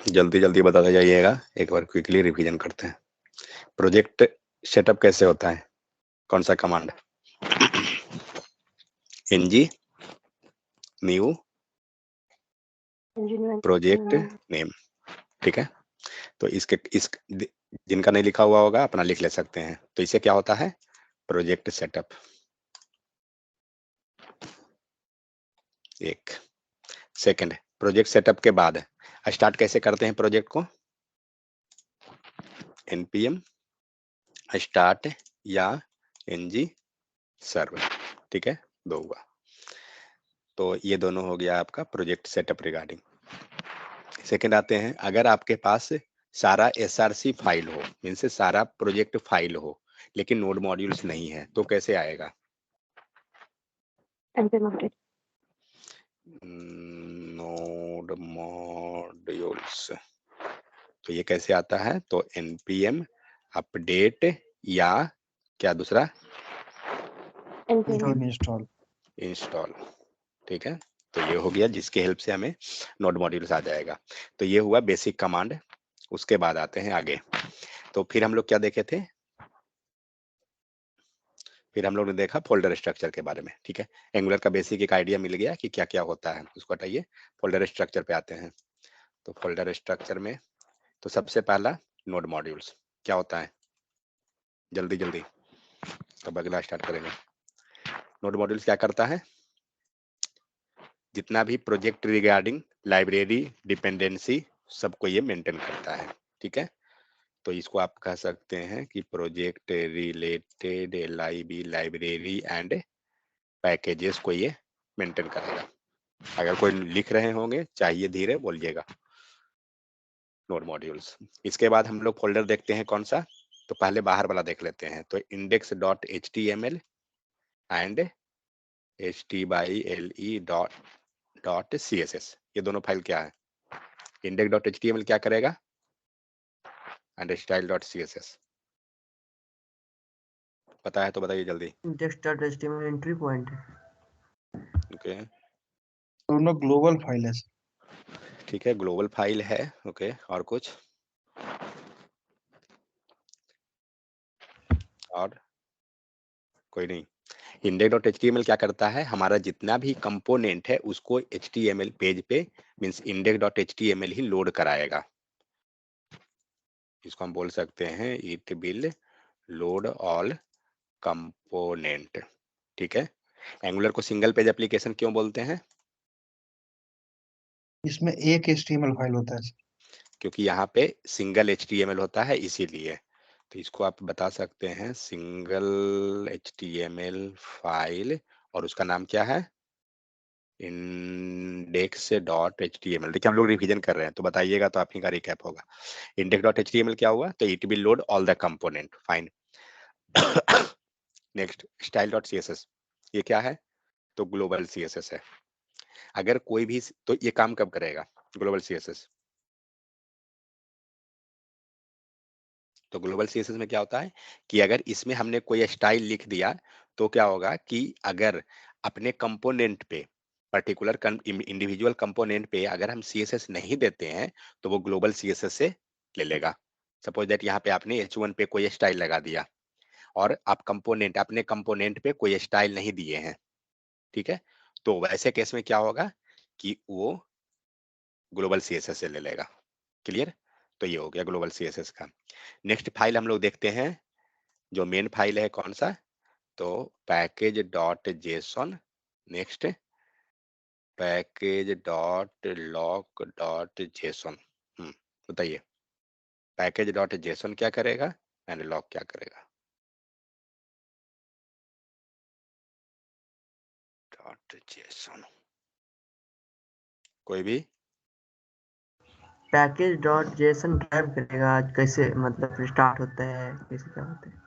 जल्दी जल्दी बताते जाइएगा, एक बार क्विकली रिवीजन करते हैं। प्रोजेक्ट सेटअप कैसे होता है, कौन सा command? NG new project name, ठीक है। तो इस जिनका नहीं लिखा हुआ होगा अपना लिख ले सकते हैं। तो इसे क्या होता है, प्रोजेक्ट सेटअप। एक सेकंड, प्रोजेक्ट सेटअप के बाद स्टार्ट कैसे करते हैं प्रोजेक्ट को? npm स्टार्ट या ng सर्व, ठीक है, दो हुआ। तो ये दोनों हो गया आपका प्रोजेक्ट सेटअप रिगार्डिंग। सेकंड आते हैं, अगर आपके पास सारा src फाइल हो, मीन्स सारा प्रोजेक्ट फाइल हो लेकिन नोड मॉड्यूल्स नहीं है, तो कैसे आएगा? नोड मॉड्यूल्स, तो ये कैसे आता है? तो npm अपडेट या क्या दूसरा, इंस्टॉल, ठीक है। तो ये हो गया जिसके हेल्प से हमें नोड मॉड्यूल्स आ जाएगा। तो ये हुआ बेसिक कमांड। उसके बाद आते हैं आगे। तो फिर हम लोग क्या देखे थे? फिर हम लोग ने देखा फोल्डर स्ट्रक्चर के बारे में, ठीक है। एंगुलर का बेसिक एक आइडिया मिल गया कि क्या क्या होता है। उसको हटाइए, फोल्डर स्ट्रक्चर पे आते हैं। तो फोल्डर स्ट्रक्चर में तो सबसे पहला नोड मॉड्यूल्स क्या होता है, जल्दी जल्दी, तब अगला स्टार्ट करेंगे। नोड मॉड्यूल्स क्या करता है? जितना भी प्रोजेक्ट रिगार्डिंग लाइब्रेरी डिपेंडेंसी सबको ये मेंटेन करता है, ठीक है। तो इसको आप कह सकते हैं कि project related LIB library and packages को ये मेंटेन करेगा। अगर कोई लिख रहे होंगे चाहिए धीरे बोलिएगा। नोड मॉड्यूल्स, इसके बाद हम लोग फोल्डर देखते हैं कौन सा। तो पहले बाहर वाला देख लेते हैं। तो index.html एंड html.css, ये दोनों फाइल क्या है? index.html क्या करेगा एंड style.css, पता है तो बताइए जल्दी। index.html एंट्री पॉइंट है। ओके, दोनों ग्लोबल फाइल है। ठीक है, ग्लोबल फाइल है। ओके, और कुछ? और कोई नहीं। index.html क्या करता है, हमारा जितना भी कंपोनेंट है उसको HTML पेज पे मींस index.html ही लोड कराएगा। इसको हम बोल सकते हैं it will load all component, ठीक है। एंगुलर को सिंगल पेज एप्लीकेशन क्यों बोलते हैं? इसमें एक HTML फाइल होता है, क्योंकि यहाँ पे सिंगल HTML होता है इसीलिए। तो इसको आप बता सकते हैं सिंगल HTML फाइल, और उसका नाम क्या है? index.html। देखिए हम लोग रिवीजन कर रहे हैं तो बताइएगा तो आप ही का रिकैप होगा। index.html क्या हुआ? तो it will load all the component, fine. Next style.css, ये क्या है? तो ग्लोबल CSS है। अगर कोई भी, तो ये काम कब करेगा ग्लोबल CSS? तो ग्लोबल CSS में क्या होता है कि अगर इसमें हमने कोई स्टाइल लिख दिया तो क्या होगा कि अगर अपने कंपोनेंट पे पर्टिकुलर इंडिविजुअल कंपोनेंट पे अगर हम CSS नहीं देते हैं तो वो ग्लोबल CSS से ले लेगा। सपोज दैट यहाँ पे आपने H1 पे कोई स्टाइल लगा दिया और आप कंपोनेंट अपने कंपोनेंट पे कोई स्टाइल नहीं दिए हैं, ठीक है। तो वैसे केस में क्या होगा कि वो ग्लोबल CSS से ले लेगा। क्लियर? तो ये हो गया ग्लोबल CSS का। नेक्स्ट फाइल हम लोग देखते हैं, जो मेन फाइल है कौन सा? तो package dot JSON. Next package dot lock dot JSON. बताइए पैकेज डॉट जेसन क्या करेगा एंड लॉक क्या करेगा? डॉट जेसन, कोई भी? पैकेज डॉट जेसन ड्राइव करेगा, कैसे मतलब स्टार्ट होता है, कैसे क्या होता है।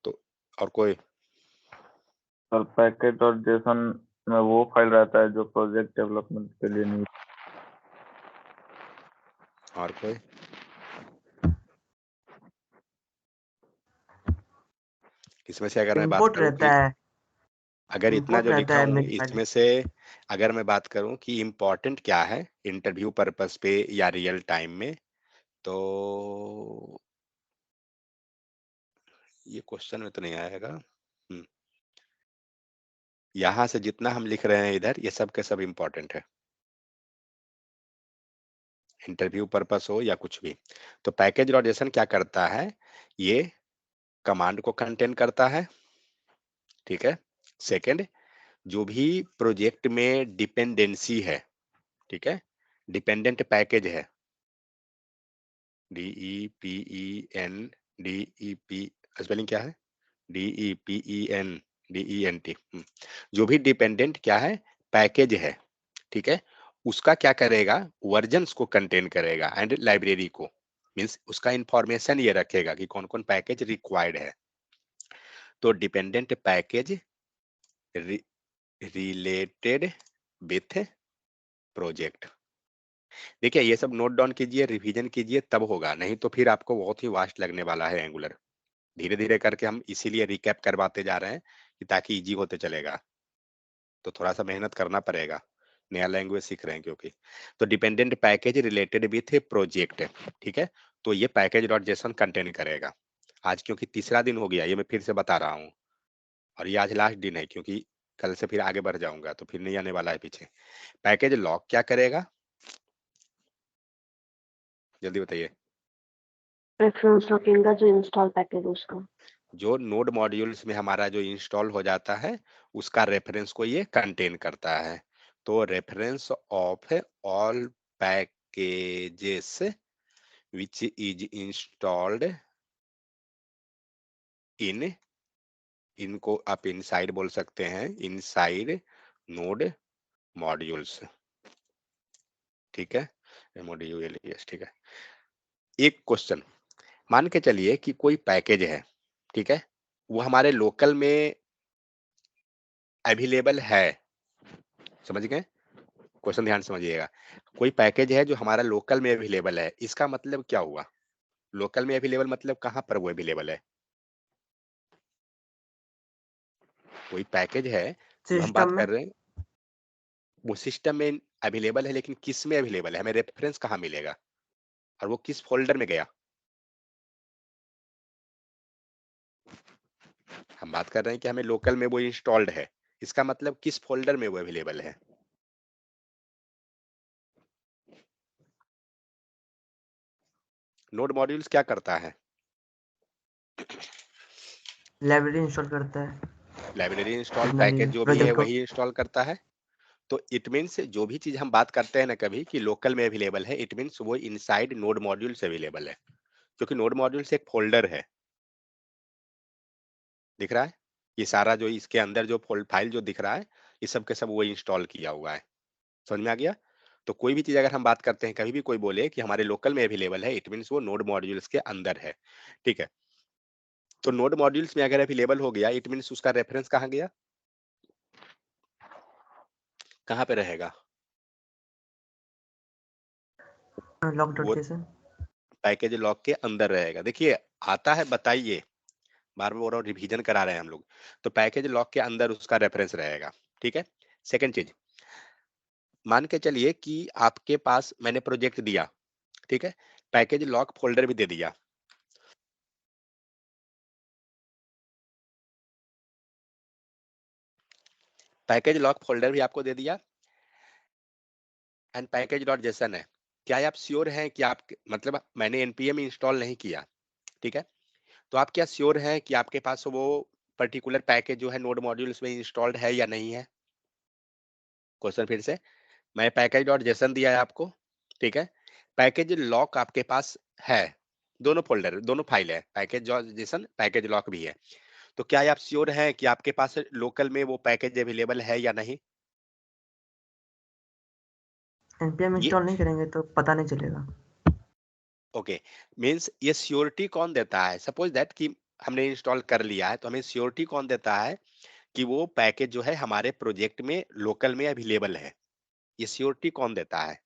तो और कोई? सर पैकेज और जेसन में वो फाइल रहता है जो प्रोजेक्ट डेवलपमेंट के लिए नहीं। और कोई? इसमें से अगर मैं बात इंपोर्ट करूं रहता है, अगर इतना इम्पोर्ट जो रहता लिखा है हूँ मेक फाइल। इसमें से अगर मैं बात करूं कि इम्पोर्टेंट क्या है इंटरव्यू पर्पस पे या रियल टाइम में, तो ये क्वेश्चन में तो नहीं आएगा। यहाँ से जितना हम लिख रहे हैं इधर, ये सब के सब इम्पोर्टेंट है, इंटरव्यू पर्पस हो या कुछ भी। तो पैकेज लॉजिशन क्या करता है, ये कमांड को कंटेन करता है, ठीक है। सेकंड, जो भी प्रोजेक्ट में डिपेंडेंसी है, ठीक है, डिपेंडेंट पैकेज है, DEPEN, स्पेलिंग क्या है, DEPENDENT, जो भी डिपेंडेंट क्या है पैकेज है, ठीक है, उसका क्या करेगा, वर्जन्स को कंटेन करेगा एंड लाइब्रेरी को, मींस उसका इंफॉर्मेशन ये रखेगा कि कौन कौन पैकेज रिक्वायर्ड है। तो dependent package related with project, देखिए ये सब नोट डाउन कीजिए, रिवीजन कीजिए, तब होगा, नहीं तो फिर आपको बहुत ही वास्ट लगने वाला है एंगुलर। धीरे धीरे करके हम इसीलिए रिकैप करवाते जा रहे हैं कि ताकि इजी होते चलेगा, तो थोड़ा सा मेहनत करना पड़ेगा, नया लैंग्वेज सीख रहे हैं क्योंकि। तो dependent package related with project, ठीक है, तो ये पैकेज डॉट जेसन कंटेन करेगा। आज क्योंकि तीसरा दिन हो गया, ये मैं फिर से बता रहा हूँ, और ये आज लास्ट दिन है क्योंकि कल से फिर आगे बढ़ जाऊंगा तो फिर नहीं आने वाला है पीछे। पैकेज लॉक क्या करेगा, जल्दी बताइए। रेफरेंस रखेगा जो इंस्टॉल पैकेज उसका, जो नोड मॉड्यूल्स में हमारा जो इंस्टॉल हो जाता है उसका रेफरेंस को ये कंटेन करता है। तो reference of all packages which is installed in, इनको आप इनसाइड बोल सकते हैं, इनसाइड नोड मॉड्यूल्स, ठीक है, MODULES, ठीक है। एक क्वेश्चन, मान के चलिए कि कोई पैकेज है, ठीक है, वो हमारे लोकल में अवेलेबल है, समझ गए, क्वेश्चन ध्यान से समझिएगा। कोई पैकेज है जो हमारा लोकल में अवेलेबल है, इसका मतलब क्या हुआ, लोकल में अवेलेबल मतलब कहाँ पर वो अवेलेबल है। कोई पैकेज है जो हम बात सिस्टम में, कर रहे हैं, वो सिस्टम में अवेलेबल है, लेकिन किस में अवेलेबल है, हमें रेफरेंस कहाँ मिलेगा, और वो किस फोल्डर में गया। हम बात कर रहे हैं कि हमें लोकल में वो इंस्टॉल्ड है, इसका मतलब किस फोल्डर में वो अवेलेबल है। नोड मॉड्यूल्स क्या करता है, लाइब्रेरी इंस्टॉल करता है, लाइब्रेरी इंस्टॉल, जनरली पैकेज जो भी है प्रोजेक्ट को। वही इंस्टॉल करता है। तो इट मीन्स जो भी चीज हम बात करते हैं ना कभी कि लोकल में अवेलेबल है, इट मीन्स वो इनसाइड नोड मॉड्यूल से अवेलेबल है, क्योंकि नोड मॉड्यूल से एक फोल्डर है, दिख रहा है, ये सारा जो इसके अंदर जो फाइल जो दिख रहा है, ये सब के सब वो इंस्टॉल किया हुआ है, समझ में आ गया। तो कोई भी चीज अगर हम बात करते हैं, कभी भी कोई बोले कि हमारे लोकल में अवेलेबल है, इट मीन्स वो नोड मॉड्यूल्स के अंदर है, ठीक है। तो नोड मॉड्यूल्स में अगर अवेलेबल हो गया, इट मीन्स उसका रेफरेंस कहाँ गया, कहाँ पे रहेगा, लॉक डॉट वो जेसन। पैकेज लॉक के अंदर रहेगा। देखिए आता है, बताइए, बार बार और रिवीजन करा रहे हैं हम लोग। तो पैकेज लॉक के अंदर उसका रेफरेंस रहेगा, ठीक है। सेकंड चीज, मान के चलिए कि आपके पास मैंने प्रोजेक्ट दिया, ठीक है, पैकेज लॉक फोल्डर भी दे दिया, पैकेज लॉक फोल्डर भी आपको दे दिया, एंड पैकेज डॉट जेसन है। क्या आप श्योर हैं कि आप, मतलब मैंने npm इंस्टॉल नहीं किया, ठीक है, तो आप क्या श्योर हैं कि आपके पास वो पर्टिकुलर पैकेज जो है नोड मॉड्यूल्स में इंस्टॉल्ड है या नहीं है। क्वेश्चन फिर से, मैं पैकेज डॉट जेसन दिया है आपको, ठीक है, पैकेज लॉक आपके पास है, दोनों फोल्डर दोनों फाइल है, package dot JSON package lock भी है। तो क्या आप श्योर हैं कि आपके पास लोकल में वो पैकेज अवेलेबल है या नहीं। npm ये इंस्टॉल नहीं करेंगे तो पता नहीं चलेगा। ओके, मींस ये श्योरिटी कौन देता है, सपोज दैट कि हमने इंस्टॉल कर लिया है, तो हमें श्योरिटी कौन देता है कि वो पैकेज जो है हमारे प्रोजेक्ट में लोकल में अवेलेबल है, ये श्योरिटी कौन देता है।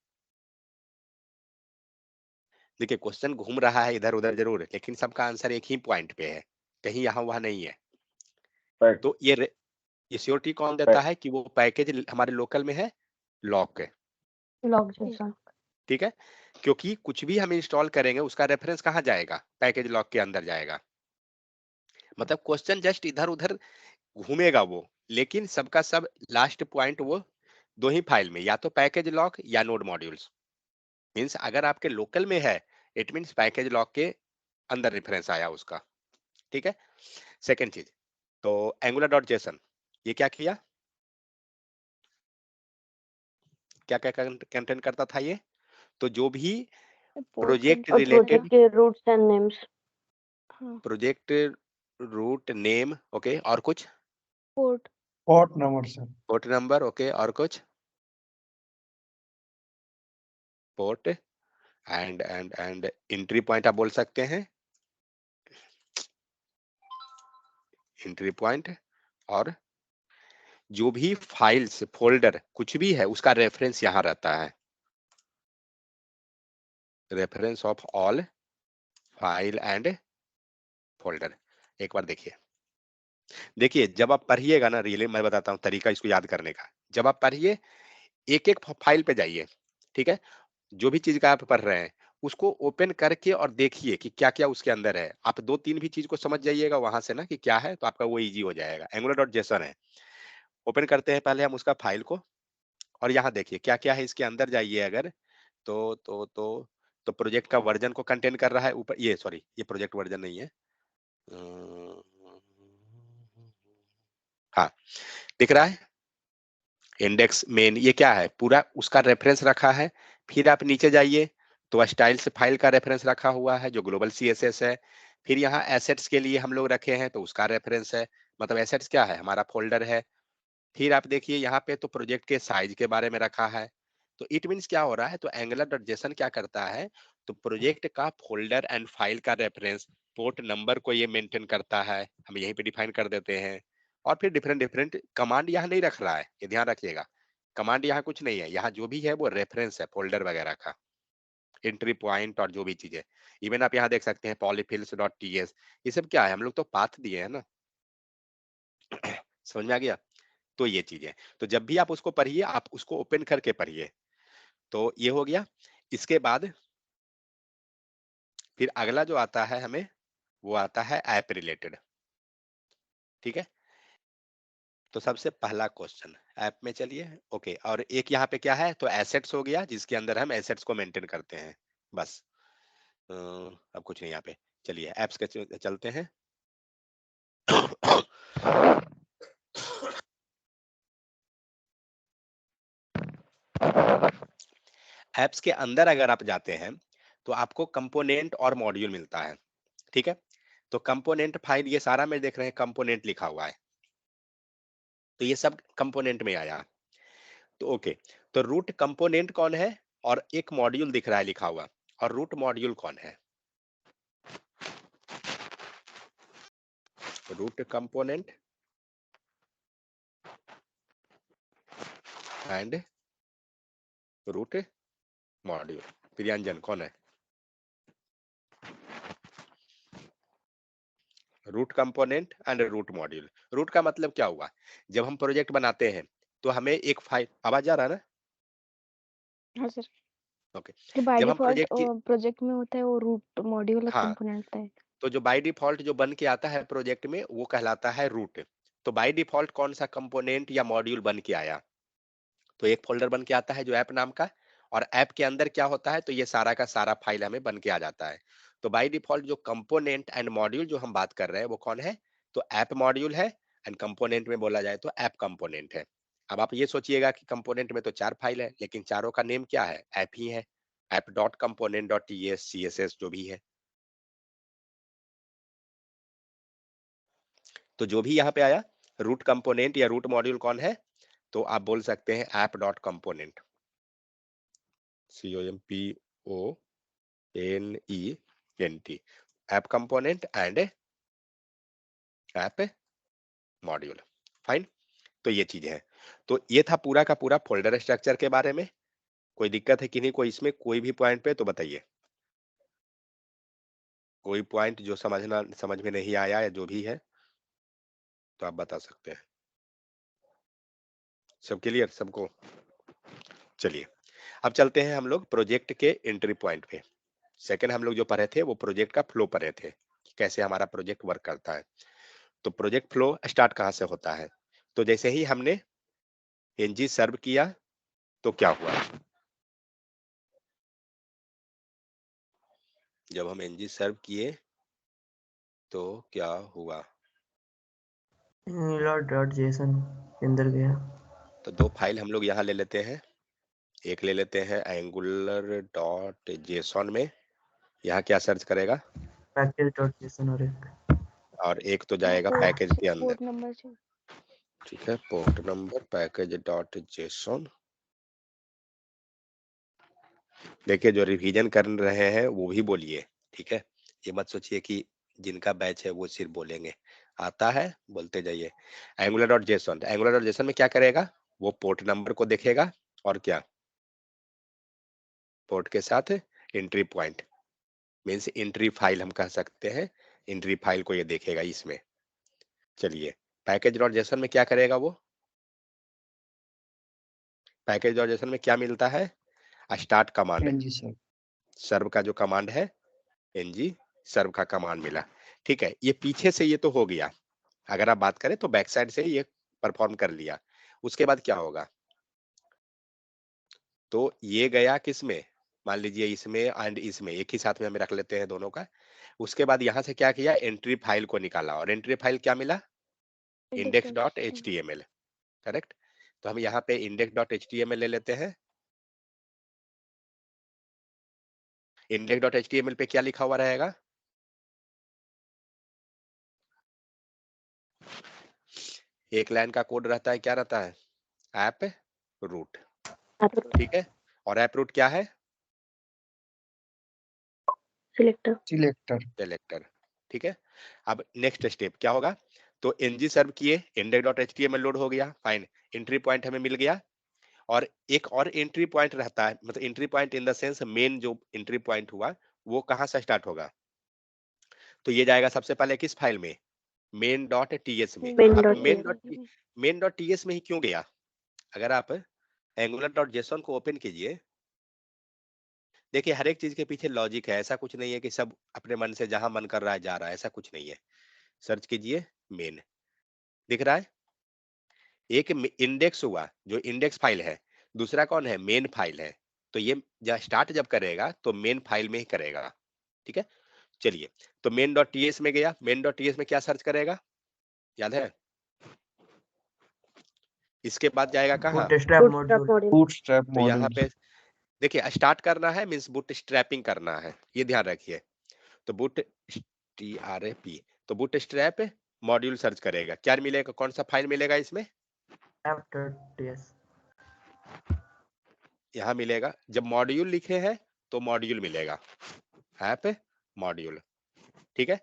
देखिए क्वेश्चन घूम रहा है इधर उधर जरूर, लेकिन सबका आंसर एक ही पॉइंट पे है, कहीं यहाँ वहां नहीं है। पैक तो ये ये श्योरिटी कौन देता है कि वो पैकेज हमारे लोकल में है, लॉक है। लॉग जैसा। ठीक है, क्योंकि कुछ भी हम इंस्टॉल करेंगे उसका रेफरेंस कहाँ जाएगा, पैकेज लॉक के अंदर जाएगा। मतलब क्वेश्चन जस्ट इधर उधर घूमेगा वो, लेकिन सबका सब लास्ट पॉइंट वो दो ही फाइल में, या तो पैकेज लॉक या नोड मॉड्यूल्स। मीन्स अगर आपके लोकल में है, इट मीन्स पैकेज लॉक के अंदर रेफरेंस आया उसका। ठीक है, सेकेंड चीज, तो एंगुलर डॉट जेसन ये क्या किया, क्या क्या कंटेंट करता था ये, तो जो भी प्रोजेक्ट और रिलेटेड, प्रोजेक्ट के routes and names. Project root name, okay, और कुछ port. Port number sir. Port number, okay, और कुछ पोर्ट एंड एंट्री पॉइंट आप बोल सकते हैं, एंट्री पॉइंट, और जो भी फाइल्स फोल्डर कुछ भी है उसका रेफरेंस यहाँ रहता है, reference of all file and folder. एक बार देखिए, देखिए जब आप पढ़िएगा ना, रियली मैं बताता हूँ तरीका इसको याद करने का, जब आप पढ़िए एक एक फाइल पे जाइए, ठीक है, जो भी चीज का आप पढ़ रहे हैं उसको ओपन करके और देखिए कि क्या क्या उसके अंदर है। आप दो तीन भी चीज को समझ जाइएगा वहां से ना कि क्या है, तो आपका वो इजी हो जाएगा। एंगुलर डॉट जेसन है, ओपन करते हैं पहले हम उसका फाइल को, और यहाँ देखिए क्या क्या है इसके अंदर, जाइए अगर तो प्रोजेक्ट का वर्जन को कंटेन कर रहा है ऊपर, ये सॉरी ये प्रोजेक्ट वर्जन नहीं है, हाँ दिख रहा है, इंडेक्स मेन, ये क्या है, पूरा उसका रेफरेंस रखा है। फिर आप नीचे जाइए तो स्टाइल्स फाइल का रेफरेंस रखा हुआ है जो ग्लोबल सीएसएस है। फिर यहाँ एसेट्स के लिए हम लोग रखे हैं तो उसका रेफरेंस है, मतलब एसेट्स क्या है, हमारा फोल्डर है। फिर आप देखिए यहाँ पे तो प्रोजेक्ट के साइज के बारे में रखा है। तो इट मीन्स क्या हो रहा है, तो एंगुलर डॉट जेसन क्या करता है, तो प्रोजेक्ट का फोल्डर एंड फाइल का रेफरेंस, पोर्ट नंबर को ये मेंटेन करता है, हम यहीं पे डिफाइन कर देते हैं। और फिर डिफरेंट डिफरेंट कमांड यहाँ नहीं रख रहा है, ये ध्यान रखिएगा, कमांड यहाँ कुछ नहीं है, यहाँ जो भी है वो रेफरेंस है फोल्डर वगैरह का, एंट्री पॉइंट और जो भी चीजें। इवन आप यहाँ देख सकते हैं पॉलीफिल्स डॉट टीएस, ये सब क्या है, हम लोग तो पाथ दिए हैं ना। समझ में आ गया, तो ये चीजें, तो जब भी आप उसको पढ़िए आप उसको ओपन करके पढ़िए। तो ये हो गया, इसके बाद फिर अगला जो आता है हमें, वो आता है ऐप रिलेटेड। ठीक है, तो सबसे पहला क्वेश्चन ऐप में, चलिए ओके, और एक यहाँ पे क्या है, तो एसेट्स हो गया जिसके अंदर हम एसेट्स को मेंटेन करते हैं बस। अब कुछ नहीं यहाँ पे, चलिए एप्स के चलते हैं। एप्स के अंदर अगर आप जाते हैं तो आपको कंपोनेंट और मॉड्यूल मिलता है। ठीक है, तो कंपोनेंट फाइल, ये सारा में देख रहे हैं कंपोनेंट लिखा हुआ है, तो ये सब कंपोनेंट में आया। तो ओके, तो रूट कंपोनेंट कौन है, और एक मॉड्यूल दिख रहा है लिखा हुआ, और रूट मॉड्यूल कौन है, root component and root module, प्रियंजन कौन है, root component and root module. Root का मतलब क्या हुआ, जब हम प्रोजेक्ट बनाते हैं तो हमें एक फाइल, आवाज आ रहा है ना, हाँ सर, ओके, जो बाय जब हम डिफॉल्ट प्रोजेक्ट की, प्रोजेक्ट में होता है वो रूट मॉड्यूल और हाँ, कंपोनेंट है। तो जो बाय डिफॉल्ट जो बन के आता है प्रोजेक्ट में वो कहलाता है रूट। तो बाय डिफॉल्ट कौन सा कंपोनेंट या मॉड्यूल बन के आया, तो एक फोल्डर बन के आता है जो ऐप नाम का, और ऐप के अंदर क्या होता है, तो ये सारा का सारा फाइल हमें बन के आ जाता है। तो बाय डिफॉल्ट जो कंपोनेंट एंड मॉड्यूल जो हम बात कर रहे हैं वो कौन है, तो ऐप मॉड्यूल है, एंड कंपोनेंट में बोला जाए तो ऐप कंपोनेंट है। अब आप ये सोचिएगा कि कंपोनेंट में तो चार फाइल है, लेकिन चारों का नेम क्या है, ऐप ही है, app dot component dot TS CSS जो भी है। तो जो भी यहाँ पे आया रूट कंपोनेंट या रूट मॉड्यूल कौन है, तो आप बोल सकते हैं app dot component, COMPONENT, app component and app module. Fine, तो ये चीज है। तो ये था पूरा का पूरा फोल्डर स्ट्रक्चर के बारे में। कोई दिक्कत है कि नहीं, कोई इसमें कोई भी पॉइंट पे तो बताइए, कोई पॉइंट जो समझ में नहीं आया या जो भी है तो आप बता सकते हैं। सब क्लियर सबको? चलिए अब चलते हैं हम लोग प्रोजेक्ट के एंट्री पॉइंट पे। सेकंड हम लोग जो पढ़े थे वो प्रोजेक्ट का फ्लो पढ़े थे कि कैसे हमारा प्रोजेक्ट वर्क करता है। तो प्रोजेक्ट फ्लो स्टार्ट कहाँ से होता है? तो जैसे ही हमने एनजी सर्व किया तो क्या हुआ? जब हम एनजी सर्व किए तो क्या हुआ? angular.json के अंदर गया। तो दो फाइल हम लोग यहाँ ले लेते हैं। एक ले लेते हैं angular.json में, यहाँ क्या सर्च करेगा? package.json और एक तो जाएगा पैकेज के अंदर। पोर्ट नंबर से ठीक है, पोर्ट नंबर package.json। देखिए जो रिवीजन कर रहे हैं वो भी बोलिए, ठीक है? ये मत सोचिए कि जिनका बैच है वो सिर्फ बोलेंगे। आता है बोलते जाइए। angular.json, angular.json में क्या करेगा? वो पोर्ट नंबर को देखेगा और क्या? पोर्ट के साथ entry point means entry file हम कह सकते हैं। एंट्री फाइल को ये देखेगा इसमें। चलिए पैकेज.json में क्या करेगा वो? पैकेज.json में क्या मिलता है? Start command. NG sir. Serve का जो कमांड है एनजी सर्व का कमांड मिला। ठीक है, ये पीछे से ये तो हो गया। अगर आप बात करें तो बैक साइड से ये परफॉर्म कर लिया। उसके बाद क्या होगा? तो ये गया किसमें? मान लीजिए इसमें एंड इसमें एक ही साथ में हम रख लेते हैं दोनों का। उसके बाद यहाँ से क्या किया? एंट्री फाइल को निकाला और एंट्री फाइल क्या मिला? index.html। करेक्ट। तो हम यहाँ पे index.html ले लेते हैं। index.html पे क्या लिखा हुआ रहेगा? एक लाइन का कोड रहता है, क्या रहता है? App root. ठीक है, और ऐप रूट क्या है? Selector selector. सेलेक्टर। ठीक है, अब नेक्स्ट स्टेप क्या होगा? तो एनजी सर्व किए, index.html लोड हो गया, फाइन। एंट्री पॉइंट हमें मिल गया। और एक और एंट्री पॉइंट रहता है, मतलब entry point in the sense main जो एंट्री पॉइंट हुआ वो कहाँ से स्टार्ट होगा? तो ये जाएगा सबसे पहले किस फाइल में? main.ts में। मेन अब डॉट main.ts में ही क्यों गया? अगर आप angular.json को ओपन कीजिए, देखिए हर एक चीज के पीछे लॉजिक है। ऐसा कुछ नहीं है कि सब अपने मन से जहां मन कर रहा है जा रहा है, ऐसा कुछ नहीं है। सर्च कीजिए मेन, दिख रहा है? एक इंडेक्स हुआ जो इंडेक्स फाइल है, दूसरा कौन है? मेन फाइल है। तो ये जब स्टार्ट जब करेगा तो मेन फाइल में ही करेगा। ठीक है, चलिए तो main.ts में गया। main.ts में क्या सर्च करेगा? याद है? इसके बाद जाएगा कहाँ? bootstrap module मॉड्यूल बूटस्ट्रैप तो यहाँ मॉड्यूल। पे देखिए स्टार्ट करना है मीन्स बूट स्ट्रैपिंग करना है, ये ध्यान रखिए। तो बूट TRAP, तो बूट स्ट्रैप मॉड्यूल सर्च करेगा। क्या मिलेगा? कौन सा फाइल मिलेगा इसमें? app.ts यहाँ मिलेगा। जब मॉड्यूल लिखे हैं तो मॉड्यूल मिलेगा, ऐप मॉड्यूल। ठीक है,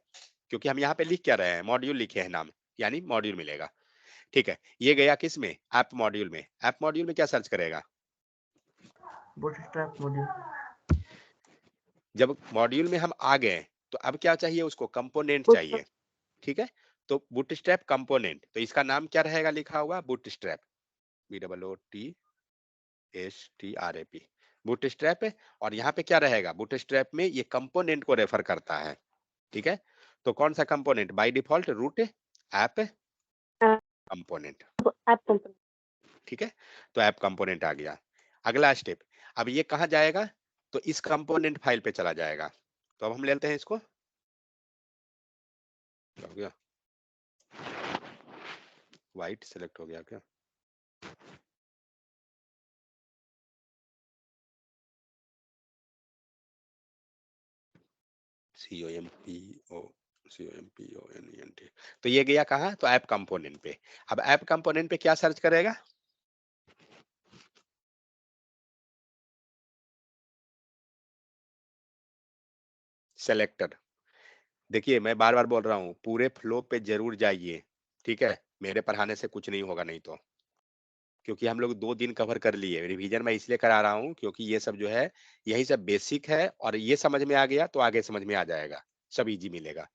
क्योंकि हम यहाँ पे लिख क्या रहे हैं? मॉड्यूल लिखे हैं नाम, यानी मॉड्यूल मिलेगा। ठीक है, ये गया किस में? ऐप मॉड्यूल में। ऐप मॉड्यूल में क्या सर्च करेगा? bootstrap module जब मॉड्यूल में हम आ गए तो अब क्या चाहिए उसको? कंपोनेंट चाहिए। ठीक है, तो बूटस्ट्रैप कंपोनेंट, तो इसका नाम क्या रहेगा लिखा हुआ? Bootstrap, BOOTSTRAP, bootstrap. और यहाँ पे क्या रहेगा? बूटस्ट्रैप में ये कंपोनेंट को रेफर करता है। ठीक है, तो कौन सा component? By default root app component. App component ठीक है, तो ऐप कंपोनेंट आ गया। अगला स्टेप, अब ये कहाँ जाएगा? तो इस कंपोनेंट फाइल पे चला जाएगा। तो अब हम लेते हैं इसको, क्या हो गया? व्हाइट सिलेक्ट हो गया क्या? COMPONENT। तो ये गया कहाँ? तो ऐप कंपोनेंट पे। अब ऐप कंपोनेंट पे क्या सर्च करेगा? सेलेक्टर। देखिए मैं बार बार बोल रहा हूँ, पूरे फ्लो पे जरूर जाइए। ठीक है, मेरे पढ़ाने से कुछ नहीं होगा नहीं तो, क्योंकि हम लोग 2 दिन कवर कर लिए। रिवीजन मैं इसलिए करा रहा हूँ क्योंकि ये सब जो है यही सब बेसिक है, और ये समझ में आ गया तो आगे समझ में आ जाएगा, सब इजी मिलेगा।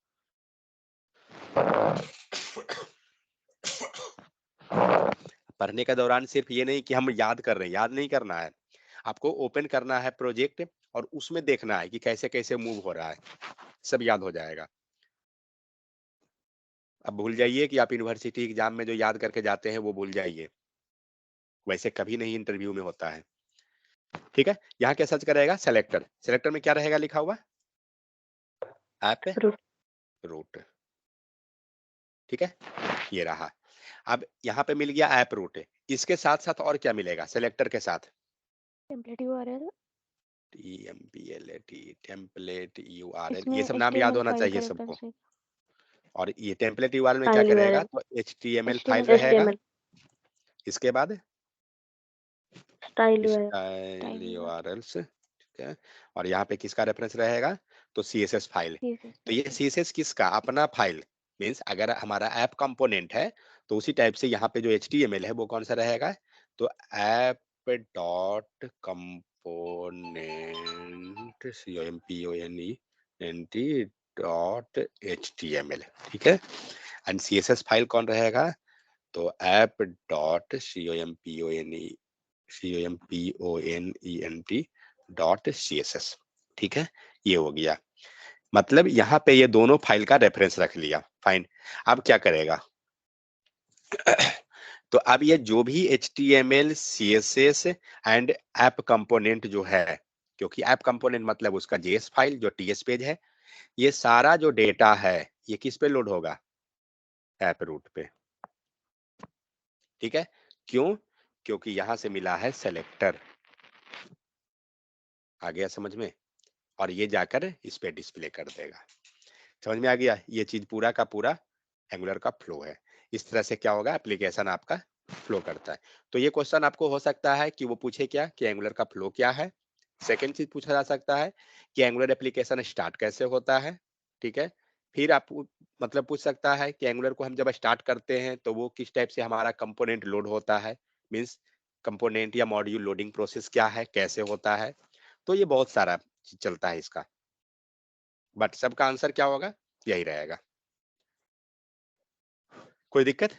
पढ़ने के दौरान सिर्फ ये नहीं कि हम याद कर रहे हैं, याद नहीं करना है, आपको ओपन करना है प्रोजेक्ट और उसमें देखना है कि कैसे कैसे मूव हो रहा है, सब याद हो जाएगा। अब भूल जाइए कि आप यूनिवर्सिटी एग्जाम में जो याद करके जाते हैं वो भूल जाइए, वैसे कभी नहीं इंटरव्यू में होता है। ठीक है, यहाँ क्या सर्च करेगा? सेलेक्टर। सेलेक्टर में क्या रहेगा लिखा हुआ? App Root. रूट। ठीक है, ये रहा। अब यहाँ पे मिल गया ऐप रूट, इसके साथ साथ और क्या मिलेगा सेलेक्टर के साथ? टेम्पलेट यूआरएल, टेम्पलेट यूआरएल, इसमें ये सब नाम याद HTML होना फाइल का चाहिए सबको। रेफरेंस है। और ये टेम्पलेट यूआरएल में क्या File करेगा? URL. तो HTML फाइल HTML रहेगा। HTML. इसके बाद Style URL. Style URL. URLs, ठीक है। और यहाँ पे किसका रेफरेंस रहेगा? तो CSS फाइल। CSS तो ये reference. CSS किसका? अपना फाइल। मीन्स अगर हमारा ऐप कंपोनेंट है तो उसी टाइप से यहाँ पे जो HTML है वो कौन सा रहेगा? तो app dot component COMPONENT dot HTML, ठीक है। एंड CSS फाइल कौन रहेगा? तो app dot COMPONENT dot CSS, ठीक है। ये हो गया, मतलब यहाँ पे ये दोनों फाइल का रेफरेंस रख लिया। फाइन। अब क्या करेगा? तो अब ये जो भी HTML CSS and app component जो है, क्योंकि ऐप कंपोनेंट मतलब उसका JS फाइल जो TS पेज है, ये सारा जो डेटा है ये किस पे लोड होगा? ऐप रूट पे, ठीक है। क्यों? क्योंकि यहां से मिला है सेलेक्टर। आ गया समझ में? और ये जाकर इस पे डिस्प्ले कर देगा। समझ में आ गया? ये चीज पूरा का पूरा एंगुलर का फ्लो है। इस तरह से क्या होगा? एप्लीकेशन आपका फ्लो करता है। तो ये क्वेश्चन आपको हो सकता है कि वो पूछे क्या कि एंगुलर का फ्लो क्या है। सेकंड चीज पूछा जा सकता है कि एंगुलर एप्लीकेशन स्टार्ट कैसे होता है, ठीक है। फिर आप मतलब पूछ सकता है कि एंगुलर को हम जब स्टार्ट करते हैं तो वो किस टाइप से हमारा कंपोनेंट लोड होता है, मीन्स कंपोनेंट या मॉड्यूल लोडिंग प्रोसेस क्या है, कैसे होता है। तो ये बहुत सारा चीज चलता है इसका, बट सबका आंसर क्या होगा? यही रहेगा। कोई दिक्कत?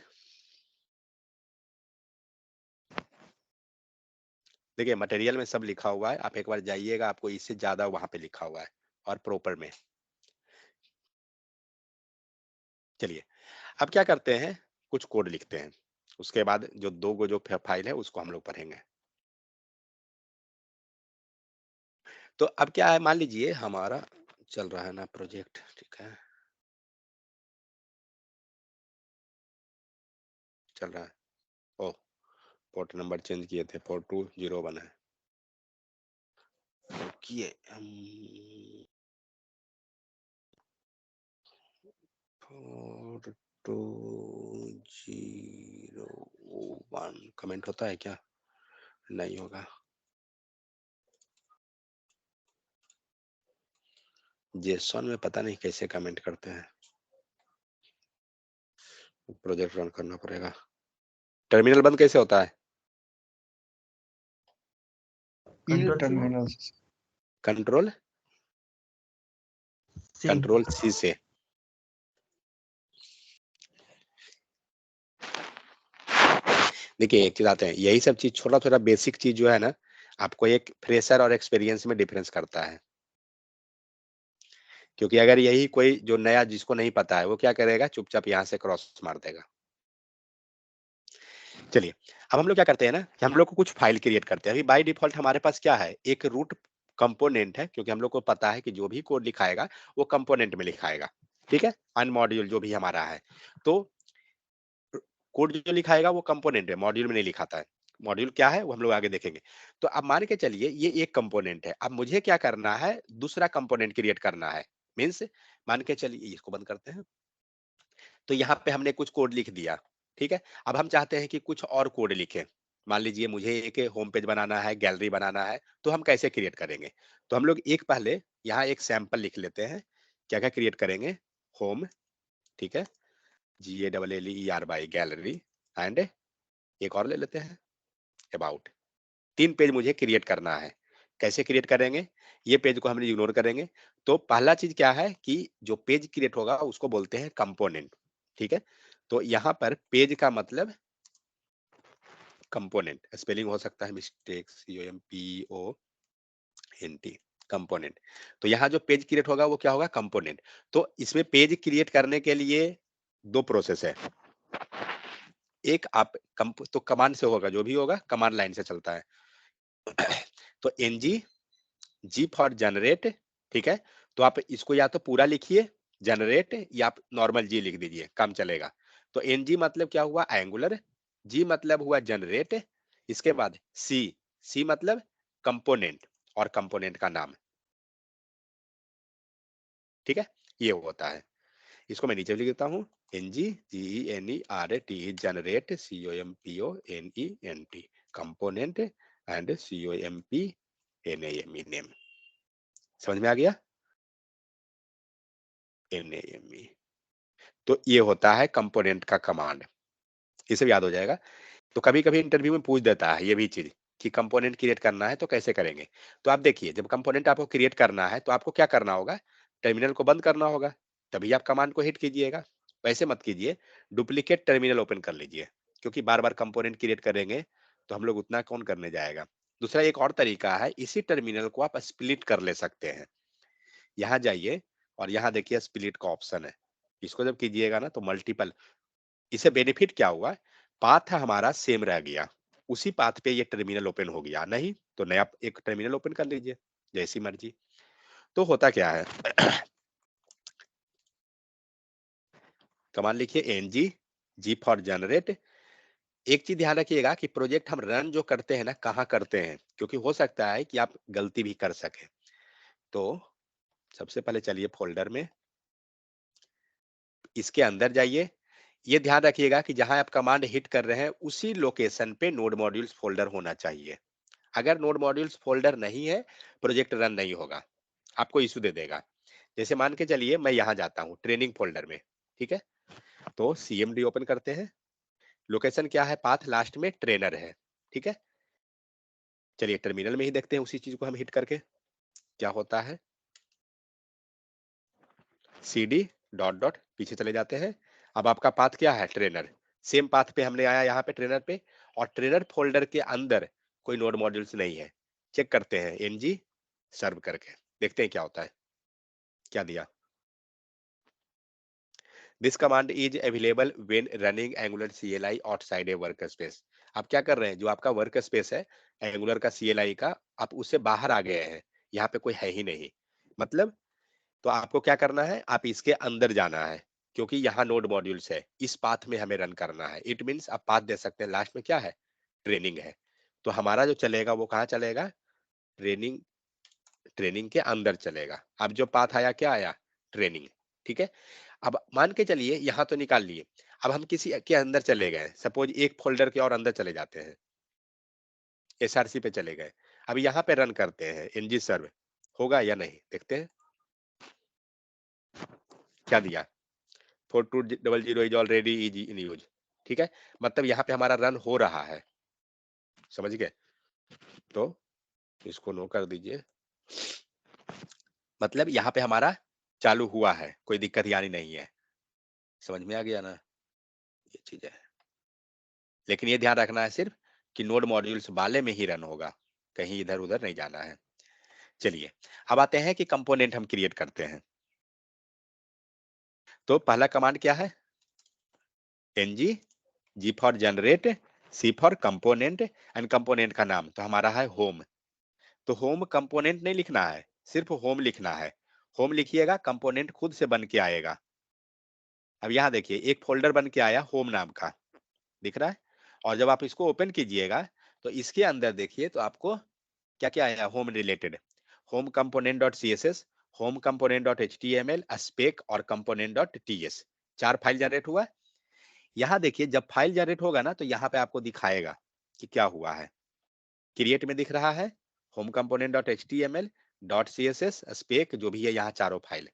देखिए मटेरियल में सब लिखा हुआ है, आप एक बार जाइएगा, आपको इससे ज्यादा वहां पे लिखा हुआ है और प्रॉपर में। चलिए अब क्या करते हैं, कुछ कोड लिखते हैं, उसके बाद जो दो गो जो फाइल है उसको हम लोग पढ़ेंगे। तो अब क्या है, मान लीजिए हमारा चल रहा है ना प्रोजेक्ट, ठीक है, चल रहा है। ओ, पोर्ट नंबर चेंज किए थे, पोर्ट 201 है। तो किए 4201 कमेंट होता है क्या? नहीं होगा। जेसन में पता नहीं कैसे कमेंट करते हैं, प्रोजेक्ट रन करना पड़ेगा। टर्मिनल बंद कैसे होता है? Terminal control C control C से। देखिए एक चीज आते हैं, यही सब चीज छोटा छोटा बेसिक चीज जो है ना, आपको एक फ्रेशर और एक्सपीरियंस में डिफरेंस करता है। क्योंकि अगर यही कोई जो नया जिसको नहीं पता है वो क्या करेगा, चुपचाप यहाँ से क्रॉस मार देगा। चलिए अब हम लोग क्या करते हैं ना कि हम लोग को कुछ फाइल क्रिएट करते हैं। अभी बाय डिफॉल्ट हमारे पास क्या है, एक रूट कंपोनेंट है, क्योंकि हम लोग को पता है कि जो भी कोड लिखाएगा वो कंपोनेंट में लिखाएगा, ठीक है। अन मॉड्यूल जो भी हमारा है, तो कोड जो लिखाएगा वो कंपोनेंट है, मॉड्यूल में नहीं लिखाता है। मॉड्यूल क्या है वो हम लोग आगे देखेंगे। तो अब मान के चलिए ये एक कंपोनेंट है, अब मुझे क्या करना है, दूसरा कंपोनेंट क्रिएट करना है। मीन्स मान के चलिए इसको बंद करते हैं। तो यहाँ पे हमने कुछ कोड लिख दिया, ठीक है। अब हम चाहते हैं कि कुछ और कोड लिखें। मान लीजिए मुझे एक होम पेज बनाना है, गैलरी बनाना है, तो हम कैसे क्रिएट करेंगे? तो हम लोग एक पहले यहाँ एक सैंपल लिख लेते हैं। क्या क्या क्रिएट करेंगे? होम, ठीक है, GALLER गैलरी, एंड एक और ले लेते हैं अबाउट। 3 पेज मुझे क्रिएट करना है। कैसे क्रिएट करेंगे? ये पेज को हम इग्नोर करेंगे। तो पहला चीज क्या है कि जो पेज क्रिएट होगा उसको बोलते हैं कंपोनेंट, ठीक है। तो यहाँ पर पेज का मतलब कंपोनेंट, स्पेलिंग हो सकता है मिस्टेक, COMPONENT, कंपोनेंट। तो यहाँ जो पेज क्रिएट होगा वो क्या होगा, कंपोनेंट। तो इसमें पेज क्रिएट करने के लिए दो प्रोसेस है। एक आप तो कमांड से होगा, जो भी होगा कमांड लाइन से चलता है। तो NG G फॉर जनरेट, ठीक है। तो आप इसको या तो पूरा लिखिए जनरेट, या आप नॉर्मल G लिख दीजिए, काम चलेगा। तो NG मतलब क्या हुआ, एंगुलर, G मतलब हुआ जनरेट, इसके बाद C मतलब कंपोनेंट और कंपोनेंट का नाम, ठीक है। ये होता है, इसको मैं नीचे लिख देता हूँ, NGGENERAT generate, COMPONENT component and COMPNAME name. समझ में आ गया, NAME। तो ये होता है कंपोनेंट का कमांड, इसे भी याद हो जाएगा। तो कभी कभी इंटरव्यू में पूछ देता है ये भी चीज कि कंपोनेंट क्रिएट करना है तो कैसे करेंगे। तो आप देखिए, जब कंपोनेंट आपको क्रिएट करना है तो आपको क्या करना होगा, टर्मिनल को बंद करना होगा, तभी आप कमांड को हिट कीजिएगा। वैसे मत कीजिए, डुप्लीकेट टर्मिनल ओपन कर लीजिए, क्योंकि बार बार कंपोनेंट क्रिएट करेंगे तो हम लोग उतना कौन करने जाएगा। दूसरा एक और तरीका है, इसी टर्मिनल को आप स्प्लिट कर ले सकते हैं। यहाँ जाइए और यहाँ देखिए स्प्लिट का ऑप्शन है, इसको जब कीजिएगा ना तो मल्टीपल, इसे बेनिफिट क्या हुआ, पाथ हमारा सेम रह गया, उसी पाथ पे ये टर्मिनल ओपन हो गया, नहीं तो नया एक टर्मिनल ओपन कर लीजिए जैसी मर्जी। तो होता क्या है, कमांड लिखिए NG G फॉर जनरेट। एक चीज ध्यान रखिएगा कि प्रोजेक्ट हम रन जो करते हैं ना, कहाँ करते हैं, क्योंकि हो सकता है कि आप गलती भी कर सके। तो सबसे पहले चलिए फोल्डर में, इसके अंदर जाइए, ये ध्यान रखिएगा कि जहां आप कमांड हिट कर रहे हैं उसी लोकेशन पे नोड मॉड्यूल्स फोल्डर होना चाहिए। अगर नोड मॉड्यूल्स फोल्डर नहीं है, प्रोजेक्ट रन नहीं होगा, आपको इशू दे देगा। जैसे मान के चलिए मैं यहाँ जाता हूँ ट्रेनिंग फोल्डर में, ठीक है। तो CMD ओपन करते हैं, लोकेशन क्या है, पाथ लास्ट में ट्रेनर है, ठीक है। चलिए टर्मिनल में ही देखते हैं उसी चीज को हम हिट करके क्या होता है। CD डॉट डॉट पीछे चले जाते हैं। अब आपका पाथ क्या है, ट्रेनर, सेम पाथ पे हमने आया यहाँ पे ट्रेनर पे, और ट्रेनर फोल्डर के अंदर कोई नोड मॉड्यूल्स नहीं है। चेक करते हैं NG सर्व करके, देखते हैं क्या होता है। क्या दिया, this command is available when running angular CLI outside A work space. आप क्या कर रहे हैं, जो आपका वर्क स्पेस है एंगुलर का CLI का, आप उससे बाहर आ गए हैं, यहाँ पे कोई है ही नहीं, मतलब तो आपको क्या करना है, आप इसके अंदर जाना है, क्योंकि यहाँ नोड मॉड्यूल्स है, इस पाथ में हमें रन करना है। इट मींस आप पाथ दे सकते हैं, लास्ट में क्या है, ट्रेनिंग है। तो हमारा जो चलेगा वो कहाँ चलेगा, ट्रेनिंग, ट्रेनिंग के अंदर चलेगा। अब जो पाथ आया क्या आया, ट्रेनिंग, ठीक है। अब मान के चलिए यहाँ तो निकाल लिए, अब हम किसी के अंदर चले गए, सपोज एक फोल्डर के और अंदर चले जाते हैं, SRC पे चले गए। अब यहाँ पे रन करते हैं NG सर्व, होगा या नहीं देखते हैं। क्या दिया, 4200 is already is in use, ठीक है, मतलब यहाँ पे हमारा रन हो रहा है, समझ गए। तो इसको नो कर दीजिए, मतलब यहाँ पे हमारा चालू हुआ है, कोई दिक्कत यानी नहीं है। समझ में आ गया ना, ये चीज है। लेकिन ये ध्यान रखना है सिर्फ कि नोड मॉड्यूल्स वाले में ही रन होगा, कहीं इधर उधर नहीं जाना है। चलिए अब आते हैं कि कंपोनेंट हम क्रिएट करते हैं। तो पहला कमांड क्या है, NG G for generate, C for component and component का नाम तो हमारा है होम। तो होम कंपोनेंट नहीं लिखना है, सिर्फ होम लिखना है। होम लिखिएगा, कंपोनेंट खुद से बन के आएगा। अब यहाँ देखिए एक फोल्डर बन के आया होम नाम का, दिख रहा है। और जब आप इसको ओपन कीजिएगा तो इसके अंदर देखिए तो आपको क्या क्या आया, home related, home component dot CSS, home component dot HTML, spec और component dot TS, 4 file generate हुआ। यहाँ देखिए जब फाइल जनरेट होगा ना तो यहाँ पे आपको दिखाएगा कि क्या हुआ है। क्रिएट में दिख रहा है home component dot HTML dot CSS spec, जो भी है यहाँ चारों फाइल,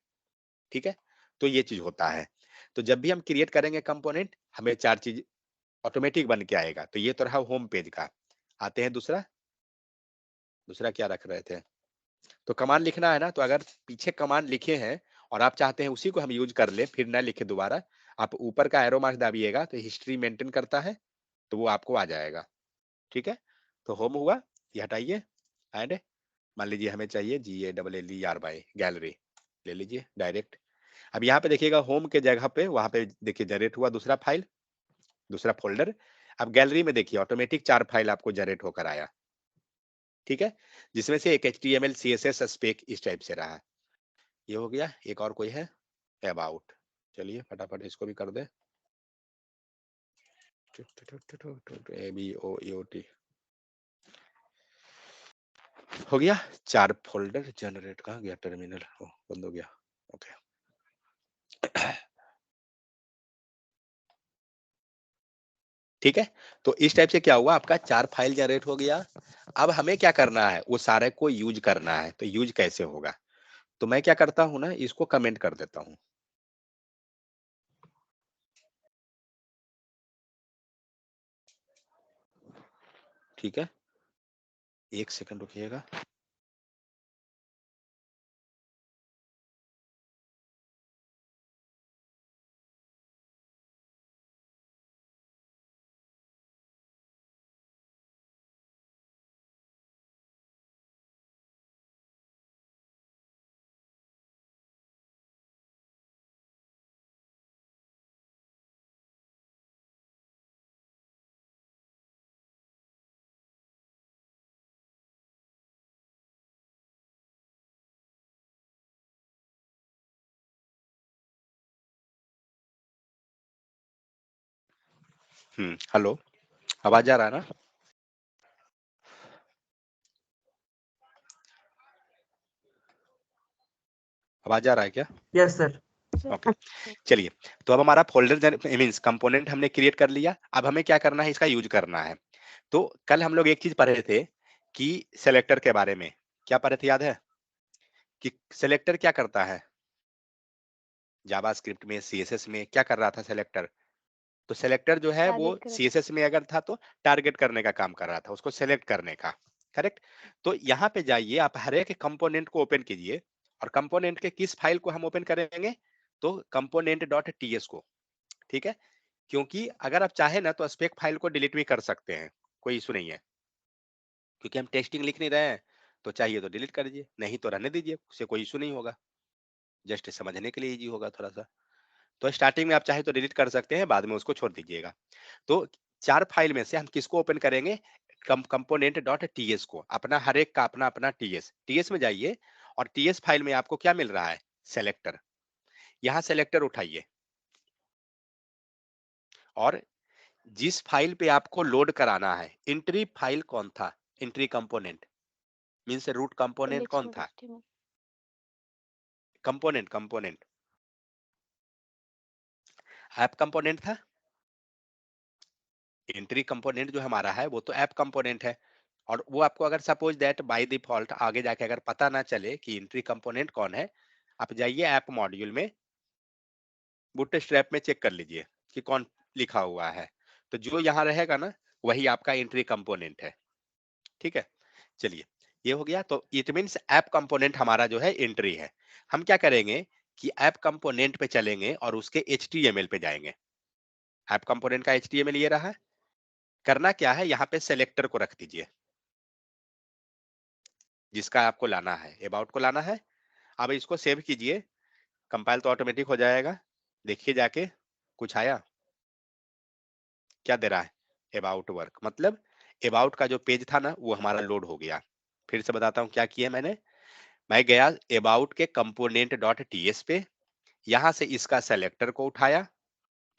ठीक है। तो ये चीज होता है। तो जब भी हम क्रिएट करेंगे कंपोनेंट, हमें 4 चीज ऑटोमेटिक बन के आएगा। तो ये तो रहा होम पेज का। आते हैं दूसरा, दूसरा क्या रख रहे थे, तो कमांड लिखना है ना, तो अगर पीछे कमांड लिखे हैं और आप चाहते हैं उसी को हम यूज कर ले, फिर ना लिखे दोबारा, आप ऊपर का एरो मार्क दाबिएगा तो हिस्ट्री मेंटेन करता है, तो वो आपको आ जाएगा। ठीक है, तो होम हुआ, ये हटाइए एंड मान लीजिए हमें चाहिए GALLERY गैलरी, ले लीजिए डायरेक्ट। अब यहाँ पे देखिएगा होम के जगह पे वहां पे देखिए जनरेट हुआ दूसरा फाइल, दूसरा फोल्डर। अब गैलरी में देखिए ऑटोमेटिक 4 फाइल आपको जनरेट होकर आया, ठीक है, जिसमें से एक HTML CSS स्पेक इस टाइप से रहा, ये हो गया। एक और कोई है अबाउट, चलिए फटाफट इसको भी कर दे, ABOUT हो गया। 4 फोल्डर जनरेट, कहाँ गया टर्मिनल, बंद हो गया, ओके। ठीक है, तो इस टाइप से क्या हुआ, आपका 4 फाइल जनरेट हो गया। अब हमें क्या करना है, वो सारे को यूज करना है, तो यूज कैसे होगा, तो मैं क्या करता हूं ना, इसको कमेंट कर देता हूं, ठीक है, 1 सेकंड रुकिएगा। हेलो, आवाज आ रहा है ना, आवाज आ रहा है क्या? Yes sir. ओके, चलिए, तो अब हमारा फोल्डर मीन्स कंपोनेंट हमने क्रिएट कर लिया। अब हमें क्या करना है, इसका यूज करना है। तो कल हम लोग एक चीज पढ़ रहे थे कि सेलेक्टर के बारे में, क्या पढ़े थे याद है, कि सेलेक्टर क्या करता है, जावास्क्रिप्ट में CSS में क्या कर रहा था सेलेक्टर, तो सेलेक्टर जो है वो टारगेट करेगा। CSS में अगर था तो टारगेट करने का काम कर रहा था, उसको सेलेक्ट करने का, करेक्ट। तो यहाँ पे जाइए, आप हर एक कंपोनेंट को ओपन कीजिए, और कंपोनेंट के किस फाइल को हम ओपन करेंगे, तो component.ts को, ठीक है, क्योंकि अगर आप चाहे ना तो स्पेक फाइल को डिलीट भी कर सकते हैं, कोई इशू नहीं है, क्योंकि हम टेस्टिंग लिख नहीं रहे हैं, तो चाहिए तो डिलीट कर दीजिए, नहीं तो रहने दीजिए, उससे कोई इशू नहीं होगा, जस्ट समझने के लिए इजी होगा थोड़ा सा। तो स्टार्टिंग में आप चाहे तो डिलीट कर सकते हैं, बाद में उसको छोड़ दीजिएगा। तो 4 फाइल में से हम किसको ओपन करेंगे, component.ts को, अपना हर एक का अपना अपना टीएस में जाइए, और टीएस फाइल में आपको क्या मिल रहा है, सेलेक्टर, यहाँ सेलेक्टर उठाइए, और जिस फाइल पे आपको लोड कराना है, एंट्री फाइल कौन था, entry component means root component कौन था, index.html कंपोनेंट ऐप कंपोनेंट था, एंट्री कंपोनेंट जो हमारा है वो तो ऐप कंपोनेंट है। और वो आपको अगर सपोज दैट बाय डिफॉल्ट आगे जाके अगर पता ना चले कि एंट्री कंपोनेंट कौन है, आप जाइए ऐप मॉड्यूल में, बूटस्ट्रैप में चेक कर लीजिए कि कौन लिखा हुआ है, तो जो यहाँ रहेगा ना वही आपका एंट्री कंपोनेंट है, ठीक है। चलिए, ये हो गया, तो इट मीन्स ऐप कंपोनेंट हमारा जो है एंट्री है। हम क्या करेंगे कि ऐप कंपोनेंट पे चलेंगे और उसके HTML पे जाएंगे, ऐप कंपोनेंट का HTML ये रहा। करना क्या है, यहाँ पे सेलेक्टर को रख दीजिए, जिसका आपको लाना है, अबाउट को लाना है। अब इसको सेव कीजिए, कंपाइल तो ऑटोमेटिक हो जाएगा, देखिए जाके कुछ आया, क्या दे रहा है, अबाउट वर्क, मतलब अबाउट का जो पेज था ना वो हमारा लोड हो गया। फिर से बताता हूँ क्या किया मैंने, मैं गया अबाउट के component.ts पे, यहाँ से इसका सेलेक्टर को उठाया,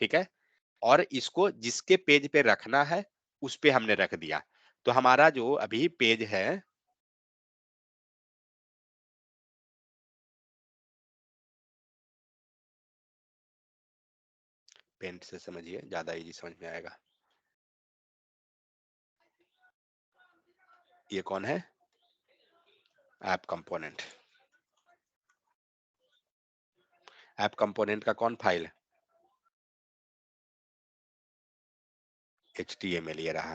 ठीक है, और इसको जिसके पेज पे रखना है उस पे हमने रख दिया। तो हमारा जो अभी पेज है, पेंट से समझिए ज्यादा इजी समझ में आएगा, ये कौन है, ऐप कंपोनेंट, ऐप कंपोनेंट का कौन फाइल, HTML ये रहा,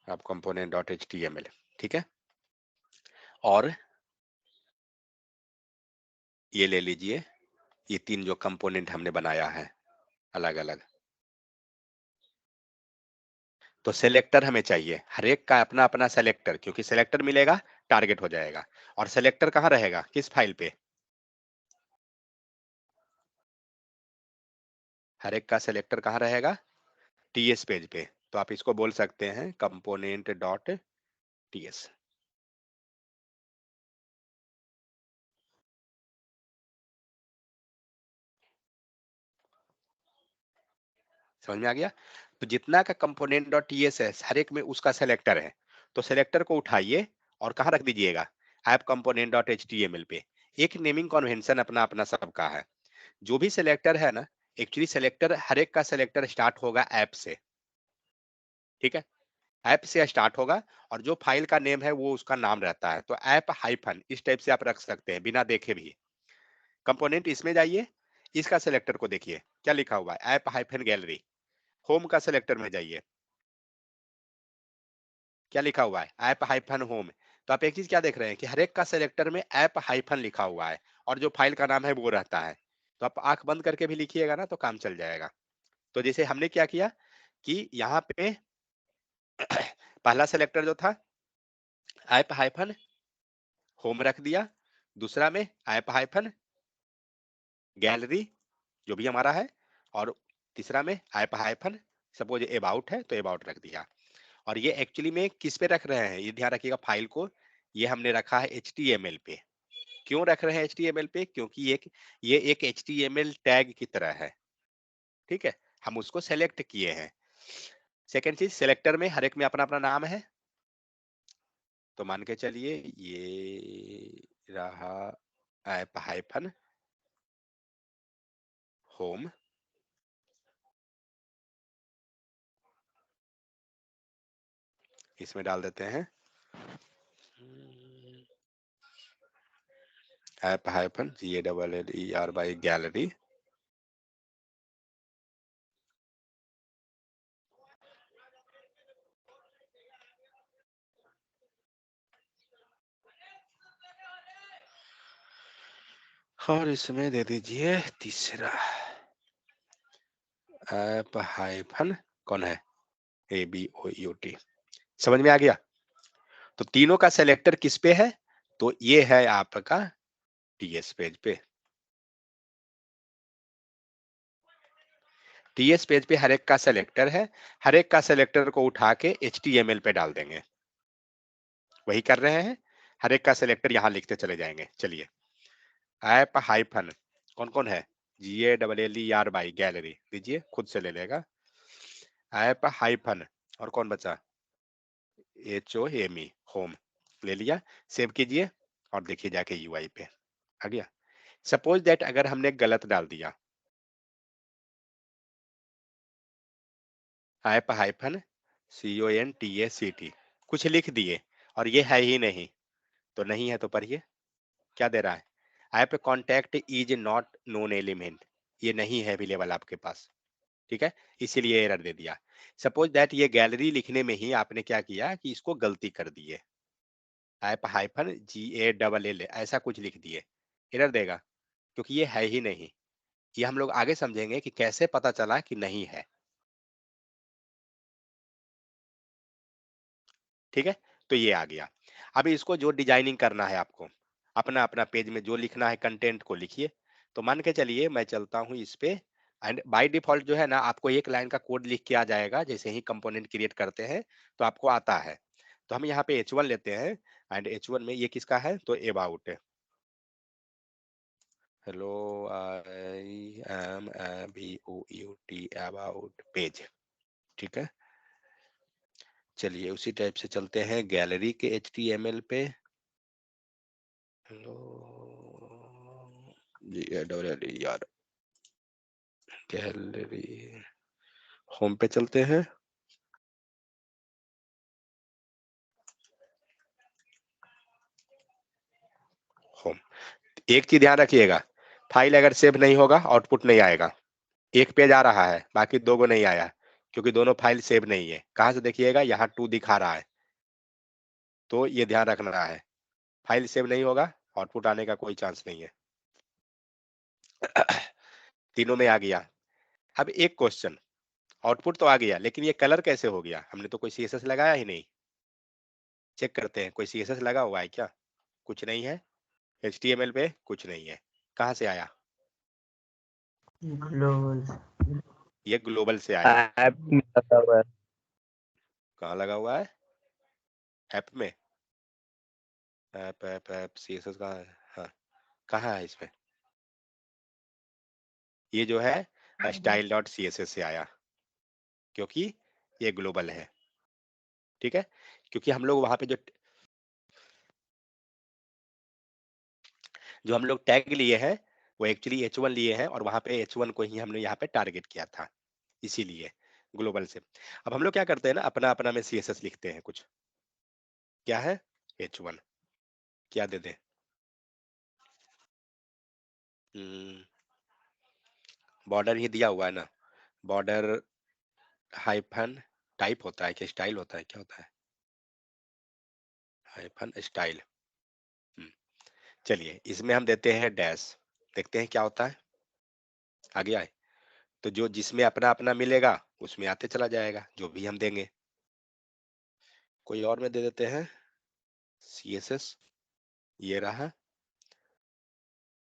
ऐप component.html, ठीक है। और ये ले लीजिए, ये 3 जो कंपोनेंट हमने बनाया है अलग अलग, तो सेलेक्टर हमें चाहिए, हर एक का अपना अपना सेलेक्टर, क्योंकि सेलेक्टर मिलेगा टारगेट हो जाएगा। और सेलेक्टर कहाँ रहेगा, किस फाइल पे, हर एक का सेलेक्टर कहाँ रहेगा, टीएस पेज पे। तो आप इसको बोल सकते हैं कंपोनेंट डॉट टीएस। समझ में आ गया। तो जितना का कंपोनेंट डॉट टीएस है, हर एक में उसका सेलेक्टर है। तो सेलेक्टर को उठाइए और कहाँ रख दीजिएगा, ऐप कंपोनेंट डॉट एचटीएमएल पे। एक नेमिंग कन्वेंशन अपना अपना सबका है। जो भी सिलेक्टर है ना, एक्चुअली सिलेक्टर हर एक का सिलेक्टर स्टार्ट होगा ऐप से, ठीक है, ऐप से स्टार्ट होगा। और जो फाइल का नेम है वो उसका नाम रहता है। तो ऐप हाइफन इस टाइप से आप रख सकते हैं बिना देखे भी। कंपोनेंट इसमें जाइए, इसका सिलेक्टर को देखिए क्या लिखा हुआ है, ऐप हाइफन गैलरी। होम का सिलेक्टर में जाइए, क्या लिखा हुआ है, ऐप हाइफन होम। तो आप एक चीज क्या देख रहे हैं कि हर एक का सिलेक्टर में ऐप हाइफन लिखा हुआ है और जो फाइल का नाम है वो रहता है। तो आप आंख बंद करके भी लिखिएगा ना तो काम चल जाएगा। तो जैसे हमने क्या किया कि यहाँ पे पहला सेलेक्टर जो था ऐप हाइफन होम रख दिया, दूसरा में ऐप हाइफन गैलरी जो भी हमारा है, और तीसरा में ऐप हाइफन सपोज अबाउट है तो अबाउट रख दिया। और ये एक्चुअली में किस पे रख रहे हैं, ये ध्यान रखिएगा फाइल को, ये हमने रखा है HTML पे। क्यों रख रहे हैं HTML पे, क्योंकि ये एक HTML टैग की तरह है, ठीक है, हम उसको सेलेक्ट किए हैं। सेकेंड चीज, सेलेक्टर में हर एक में अपना अपना नाम है। तो मान के चलिए ये रहा ऐप हाइफन होम, इसमें डाल देते हैं app hyphen GALLER by gallery. और इसमें दे दीजिए तीसरा ऐप हाइफन कौन है, ABOUT। समझ में आ गया। तो तीनों का सेलेक्टर किस पे है, तो ये है आपका टीएस पेज पे। टीएस पेज पे हर एक का सेलेक्टर है, हर एक का सेलेक्टर को उठा के HTML पे डाल देंगे। वही कर रहे हैं, हर एक का सेलेक्टर यहां लिखते चले जाएंगे। चलिए ऐप हाइफन कौन कौन है, GALLER बाई गैलरी दीजिए, खुद से ले लेगा। ऐप हाइफन और कौन बचा, HOME होम ले लिया। सेव कीजिए और देखिए जाके UI पे आ गया। सपोज दैट अगर हमने गलत डाल दिया, ऐप हाइफन CONTACT कुछ लिख दिए और ये है ही नहीं, तो नहीं है तो पढ़िए क्या दे रहा है, app contact is not known element, ये नहीं है अवेलेबल आपके पास, ठीक है, इसीलिए एरर दे दिया। सपोज दैट ये गैलरी लिखने में ही आपने क्या किया कि इसको गलती कर दिए, ऐप हाइफन GALL ऐसा कुछ लिख दिए, एरर देगा क्योंकि ये है ही नहीं। ये हम लोग आगे समझेंगे कि कैसे पता चला कि नहीं है, ठीक है। तो ये आ गया। अब इसको जो डिजाइनिंग करना है आपको, अपना अपना पेज में जो लिखना है कंटेंट को लिखिए। तो मान के चलिए मैं चलता हूँ इस पे, एंड बाय डिफॉल्ट जो है ना आपको एक लाइन का कोड लिख के आ जाएगा जैसे ही कंपोनेंट क्रिएट करते हैं, तो आपको आता है। तो हम यहाँ पे H1 लेते हैं, एंड H1 में ये किसका है, तो about, hello IAM about page, ठीक है। चलिए उसी टाइप से चलते हैं गैलरी के HTML पे, हेलो GALLER गैलरी होम पे चलते हैं। होम, एक चीज ध्यान रखिएगा, फाइल अगर सेव नहीं होगा आउटपुट नहीं आएगा। एक पेज आ रहा है बाकी दो को नहीं आया, क्योंकि दोनों फाइल सेव नहीं है। कहाँ से देखिएगा, यहाँ 2 दिखा रहा है, तो ये ध्यान रखना है, फाइल सेव नहीं होगा आउटपुट आने का कोई चांस नहीं है। तीनों में आ गया। अब एक क्वेश्चन, आउटपुट तो आ गया, लेकिन ये कलर कैसे हो गया? हमने तो कोई सीएसएस लगाया ही नहीं। चेक करते हैं, कोई सीएसएस लगा हुआ है क्या? कुछ नहीं है। एचटीएमएल पे कुछ नहीं है। कहाँ से आया? ग्लोबल। ये ग्लोबल से आया। ऐप में लगा हुआ है। कहाँ लगा हुआ है? ऐप में। ऐप ऐप ऐप सीएसएस कहाँ है? हाँ, कहाँ है इसमें? ये जो है स्टाइल डॉट सीएसएस से आया, क्योंकि ये ग्लोबल है। ठीक है, क्योंकि हम लोग वहां पे जो हम लोग टैग लिए हैं वो एक्चुअली H1 लिए हैं, और वहां पे H1 को ही हमने यहाँ पे टारगेट किया था, इसीलिए ग्लोबल से। अब हम लोग क्या करते हैं ना, अपना अपना में CSS लिखते हैं कुछ। क्या है? H1। क्या दे दें? बॉर्डर ही दिया हुआ है ना, बॉर्डर हाइफन टाइप होता है, क्या स्टाइल होता है, क्या होता है? Hyphen style. चलिए इसमें हम देते हैं डैश, देखते हैं क्या होता है। आ गया है, तो जो जिसमें अपना अपना मिलेगा उसमें आते चला जाएगा, जो भी हम देंगे। कोई और में दे देते हैं CSS, ये रहा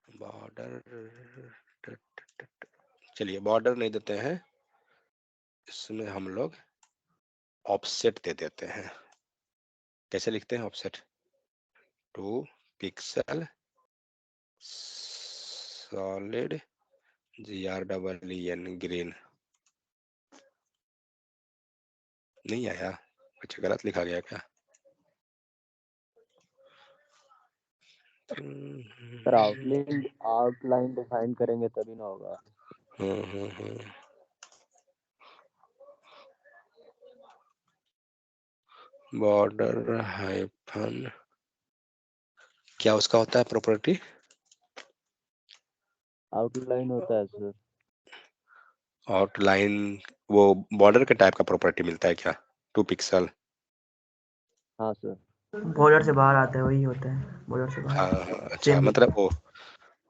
बॉर्डर। चलिए बॉर्डर नहीं देते हैं, इसमें हम लोग ऑफसेट दे देते हैं। कैसे लिखते हैं offset? 2 pixel solid GREEN green. नहीं आया? अच्छा गलत लिखा गया क्या? सर आउटलाइन डिफाइन करेंगे तभी ना होगा। बॉर्डर हाइफन क्या उसका होता है प्रॉपर्टी? आउटलाइन होता है सर। आउटलाइन वो बॉर्डर के टाइप का प्रॉपर्टी मिलता है क्या? 2 पिक्सल। हाँ सर। बॉर्डर से बाहर आता है, वही होता है बॉर्डर से हाँ बाहर। हाँ, अच्छा मतलब वो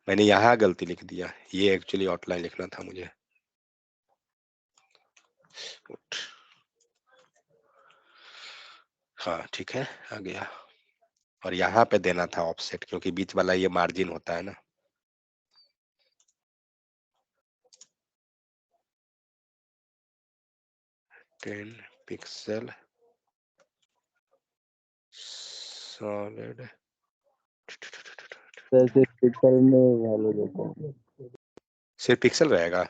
मैंने यहाँ गलती लिख दिया, ये एक्चुअली आउटलाइन लिखना था मुझे। हाँ ठीक है, आ गया। और यहाँ पे देना था ऑफसेट, क्योंकि बीच वाला ये मार्जिन होता है ना। Ten pixel solid. सर सिर्फ पिक्सल में वैल्यू देते हैं। सिर्फ पिक्सल रहेगा?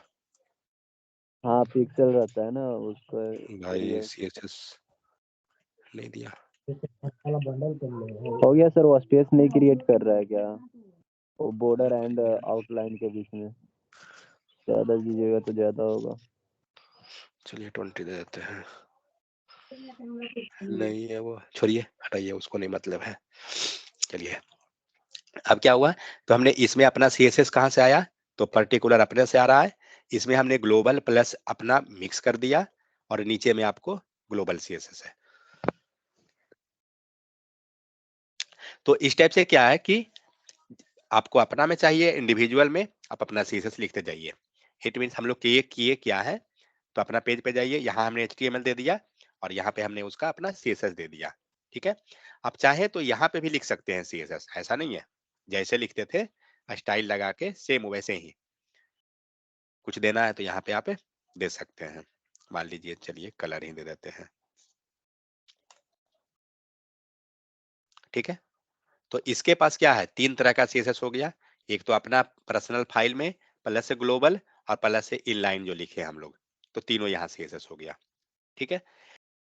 हाँ पिक्सल रहता है ना उसका। भाई CSS नहीं दिया। हो गया सर, वो स्पेस नहीं क्रिएट कर रहा है क्या? वो बॉर्डर एंड आउटलाइन के बीच में ज्यादा दीजिएगा तो ज्यादा होगा। चलिए 20 दे देते हैं। नहीं है वो, छोड़िए हटाइए, उसको नहीं मतलब है। चलिए अब क्या हुआ, तो हमने इसमें अपना CSS कहाँ से आया, तो पर्टिकुलर अपने से आ रहा है। इसमें हमने ग्लोबल प्लस अपना मिक्स कर दिया, और नीचे में आपको ग्लोबल CSS है। तो इस टाइप से क्या है कि आपको अपना में चाहिए, इंडिविजुअल में आप अपना CSS लिखते जाइए। इट मीन्स हम लोग किए क्या है, तो अपना पेज पे जाइए, यहाँ हमने HTML दे दिया और यहाँ पे हमने उसका अपना CSS दे दिया। ठीक है, आप चाहे तो यहाँ पे भी लिख सकते हैं CSS, ऐसा नहीं है, जैसे लिखते थे स्टाइल लगा के सेम वैसे ही कुछ देना है तो यहाँ पे आप दे सकते हैं। मान लीजिए चलिए कलर ही दे देते हैं। ठीक है, तो इसके पास क्या है, 3 तरह का CSS हो गया। एक तो अपना पर्सनल फाइल में, प्लस से ग्लोबल, और प्लस से इनलाइन जो लिखे हम लोग, तो तीनों यहाँ CSS हो गया। ठीक है,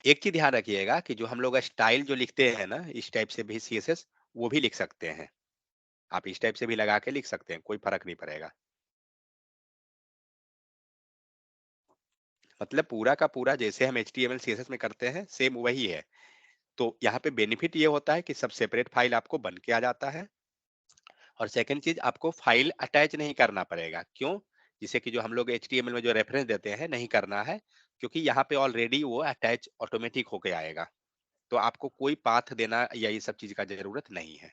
एक चीज ध्यान रखिएगा कि जो हम लोग स्टाइल जो लिखते हैं ना, इस टाइप से भी CSS वो भी लिख सकते हैं। आप इस टाइप से भी लगा के लिख सकते हैं, कोई फर्क नहीं पड़ेगा। मतलब पूरा का पूरा जैसे हम HTML CSS में करते हैं सेम वही है। तो यहाँ पे बेनिफिट ये होता है कि सब सेपरेट फाइल आपको बन के आ जाता है, और सेकंड चीज आपको फाइल अटैच नहीं करना पड़ेगा। क्यों? जिसे कि जो हम लोग HTML में जो रेफरेंस देते हैं नहीं करना है, क्योंकि यहाँ पे ऑलरेडी वो अटैच ऑटोमेटिक होके आएगा, तो आपको कोई पाथ देना या ये सब चीज का जरूरत नहीं है।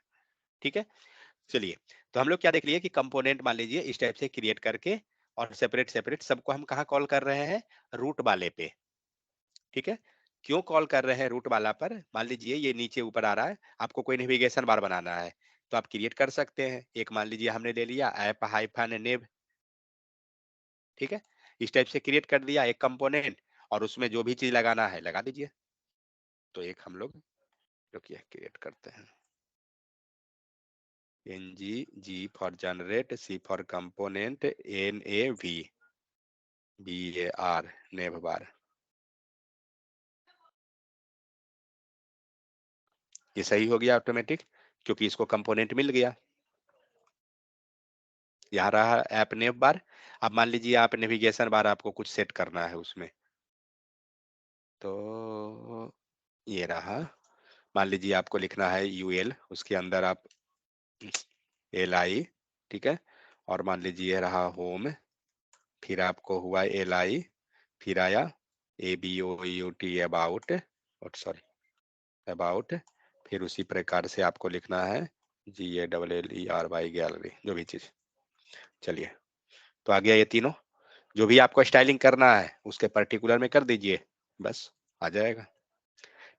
ठीक है, चलिए तो हम लोग क्या देख लिए कि कंपोनेंट मान लीजिए इस टाइप से क्रिएट करके और सेपरेट सेपरेट सबको हम कहाँ कॉल कर रहे हैं, रूट वाले पे। ठीक है, क्यों कॉल कर रहे हैं रूट वाला पर, मान लीजिए ये नीचे ऊपर आ रहा है, आपको कोई नेविगेशन बार बनाना है तो आप क्रिएट कर सकते हैं। एक मान लीजिए हमने ले लिया ऐप हाइफन नेव, ठीक है, इस टाइप से क्रिएट कर दिया एक कंपोनेंट, और उसमें जो भी चीज लगाना है लगा दीजिए। तो एक हम लोग जो कि क्रिएट करते हैं, ng for generate, c for component, nav bar नेव बार। ये सही हो गया ऑटोमेटिक, क्योंकि इसको कंपोनेंट मिल गया। यहाँ रहा ऐप नेव बार। अब मान लीजिए आप नेविगेशन बार आपको कुछ सेट करना है उसमें, तो ये रहा, मान लीजिए आपको लिखना है यूएल, उसके अंदर आप li, ठीक है, और मान लीजिए रहा होम, फिर आपको हुआ li, फिर आया about अबाउट, सॉरी अबाउट, फिर उसी प्रकार से आपको लिखना है GALLERY गैलरी, जो भी चीज। चलिए, तो आ गया ये तीनों। जो भी आपको स्टाइलिंग करना है उसके पर्टिकुलर में कर दीजिए, बस आ जाएगा।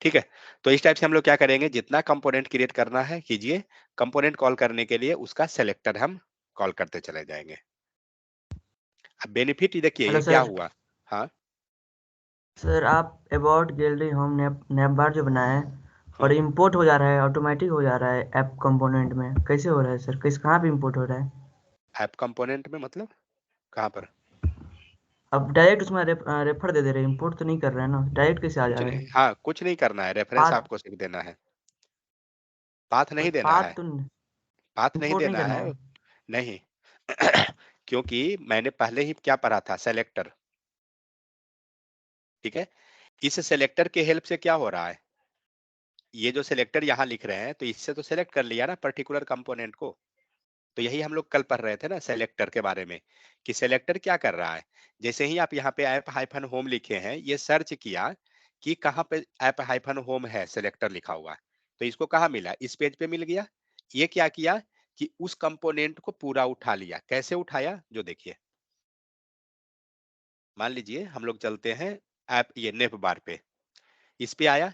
ठीक है, तो इस टाइप से हम लोग क्या करेंगे, जितना कंपोनेंट क्रिएट करना है कीजिए, कंपोनेंट कॉल करने के लिए उसका सेलेक्टर हम कॉल करते चले जाएंगे। अब बेनिफिट देखिए हेलो ये क्या सर। हुआ। हाँ सर आप अबाउट गैलरी होम नैप बार जो बनाए हैं और हाँ, इंपोर्ट हो जा रहा है, ऑटोमेटिक हो जा रहा है ऐप कंपोनेंट में, कैसे हो रहा है सर, कहाँ पे इंपोर्ट हो रहा है? ऐप कंपोनेंट में मतलब कहाँ पर? अब डायरेक्ट उसमें रेफर दे रहे हैं, इंपोर्ट तो नहीं कर रहे हैं ना, डायरेक्ट कैसे आ जा कुछ रहा नहीं, है? हाँ कुछ नहीं करना है, रेफरेंस पाथ आपको सिर्फ देना है, पाथ नहीं देना पाथ है, तो पाथ नहीं इंपोर्ट नहीं देना करना है, है। नहीं क्योंकि मैंने पहले ही क्या पढ़ा था, सेलेक्टर। ठीक है, इस सेलेक्टर के हेल्प से क्या हो रहा है, ये जो सेलेक्टर यहाँ लिख रहे हैं तो इससे तो सेलेक्ट कर लिया ना पर्टिकुलर कंपोनेंट को। तो यही हम लोग कल पढ़ रहे थे ना सेलेक्टर के बारे में, कि सेलेक्टर क्या कर रहा है, जैसे ही आप यहाँ पे ऐप हाइफन होम लिखे हैं, ये सर्च किया कि कहाँ पे ऐप हाइफन होम है, सेलेक्टर लिखा हुआ है, तो इसको कहाँ मिला, इस पेज पे मिल गया। ये क्या किया कि उस कंपोनेंट को पूरा उठा लिया। कैसे उठाया, जो देखिए, मान लीजिए हम लोग चलते हैं ऐप ये नेव बार पे, इस पे आया,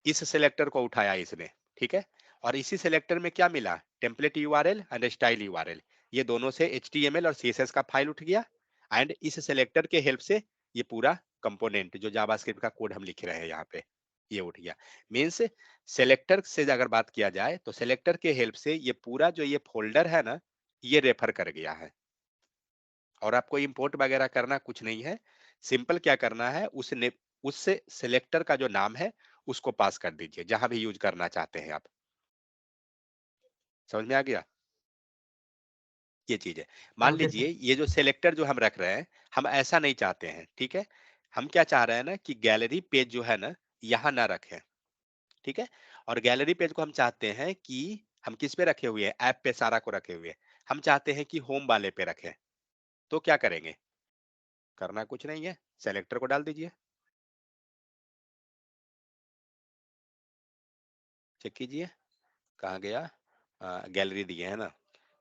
इस सेलेक्टर को उठाया इसने, ठीक है, और इसी सेलेक्टर में क्या मिला, template URL and style URL, ये दोनों से एचटीएमएल और सीएसएस का फाइल उठ गया। एंड इस सेलेक्टर के हेल्प से ये पूरा कंपोनेंट जो जावास्क्रिप्ट का कोड हम लिख रहे हैं यहाँ पे, ये उठ गया। मीन्स सेलेक्टर से अगर बात किया जाए तो सेलेक्टर के हेल्प से ये पूरा जो ये फोल्डर है ना, ये रेफर कर गया है। और आपको इंपोर्ट वगैरह करना कुछ नहीं है, सिंपल क्या करना है, उससे सेलेक्टर का जो नाम है उसको पास कर दीजिए जहां भी यूज करना चाहते हैं आप। समझ में आ गया, ये चीज है। मान ओके लीजिए सर। ये जो सेलेक्टर जो हम रख रहे हैं, हम ऐसा नहीं चाहते हैं, ठीक है, हम क्या चाह रहे हैं ना कि गैलरी पेज जो है ना यहाँ ना रखें, ठीक है, और गैलरी पेज को हम चाहते हैं कि हम किस पे रखे हुए हैं, ऐप पे सारा को रखे हुए हैं, हम चाहते हैं कि होम वाले पे रखें। तो क्या करेंगे, करना कुछ नहीं है, सेलेक्टर को डाल दीजिए, चेक कीजिए कहाँ गया, गैलरी दिए है ना,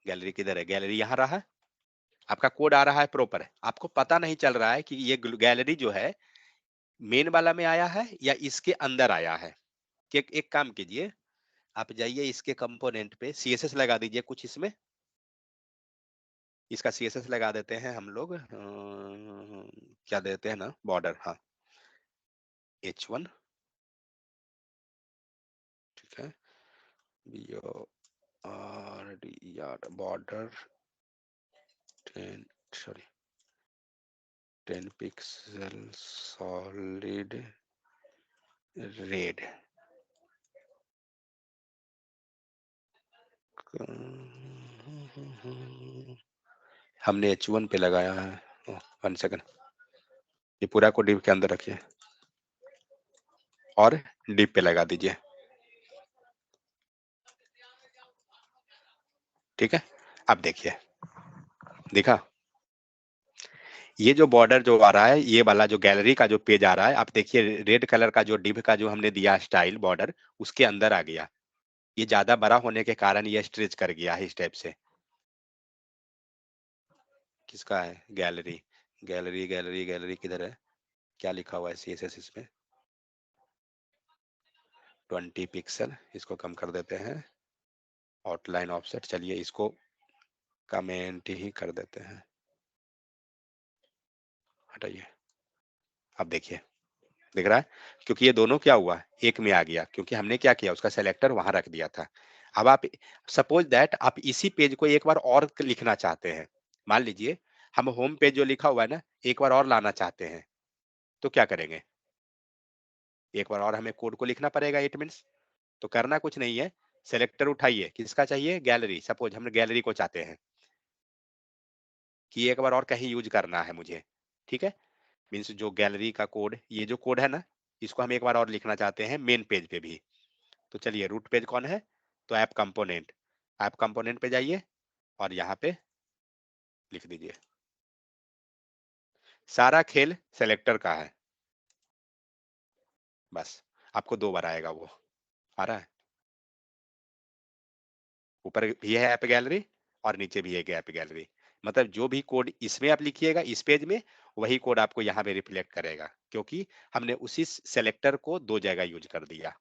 गैलरी किधर है, गैलरी यहाँ रहा, आपका कोड आ रहा है प्रॉपर, आपको पता नहीं चल रहा है कि ये गैलरी जो है मेन वाला में आया है या इसके अंदर आया है। कि एक काम कीजिए, आप जाइए इसके कंपोनेंट पे, सीएसएस लगा दीजिए कुछ इसमें, इसका सीएसएस लगा देते हैं हम लोग, क्या देते हैं ना, बॉर्डर, हाँ H1, ठीक है, border 10, sorry 10 pixel solid red, हमने H1 पे लगाया है, 1 सेकंड, ये पूरा को डिव के अंदर रखिए और डिव पे लगा दीजिए, ठीक है। अब देखिए, देखा, ये जो बॉर्डर जो आ रहा है, ये वाला जो गैलरी का जो पेज आ रहा है, आप देखिए रेड कलर का जो डिव का जो हमने दिया स्टाइल बॉर्डर, उसके अंदर आ गया। ये ज्यादा बड़ा होने के कारण ये स्ट्रेच कर गया है इस टाइप से, किसका है? गैलरी गैलरी गैलरी गैलरी किधर है? क्या लिखा हुआ है CSS इसमें? 20 पिक्सल, इसको कम कर देते हैं। आउटलाइन ऑफसेट, चलिए इसको कमेंट ही कर देते हैं, हटाइए। अब देखिए, दिख रहा है? क्योंकि ये दोनों क्या हुआ, एक में आ गया, क्योंकि हमने क्या किया, उसका सेलेक्टर वहां रख दिया था। अब आप सपोज दैट आप इसी पेज को एक बार और लिखना चाहते हैं। मान लीजिए हम होम पेज जो लिखा हुआ है ना, एक बार और लाना चाहते हैं, तो क्या करेंगे? एक बार और हमें कोड को लिखना पड़ेगा। इट मीन्स तो करना कुछ नहीं है, सेलेक्टर उठाइए, किसका चाहिए? गैलरी। सपोज हम गैलरी को चाहते हैं कि एक बार और कहीं यूज करना है मुझे, ठीक है? मीन्स जो गैलरी का कोड, ये जो कोड है ना, इसको हम एक बार और लिखना चाहते हैं मेन पेज पे भी। तो चलिए, रूट पेज कौन है? तो ऐप कंपोनेंट। ऐप कंपोनेंट पे जाइए और यहाँ पे लिख दीजिए, सारा खेल सेलेक्टर का है। बस आपको 2 बार आएगा, वो आ रहा है। ऊपर भी है ऐप गैलरी और नीचे भी है ऐप गैलरी। मतलब जो भी कोड इसमें आप लिखिएगा इस पेज में, वही कोड आपको यहाँ पे रिफ्लेक्ट करेगा, क्योंकि हमने उसी सेलेक्टर को 2 जगह यूज कर दिया।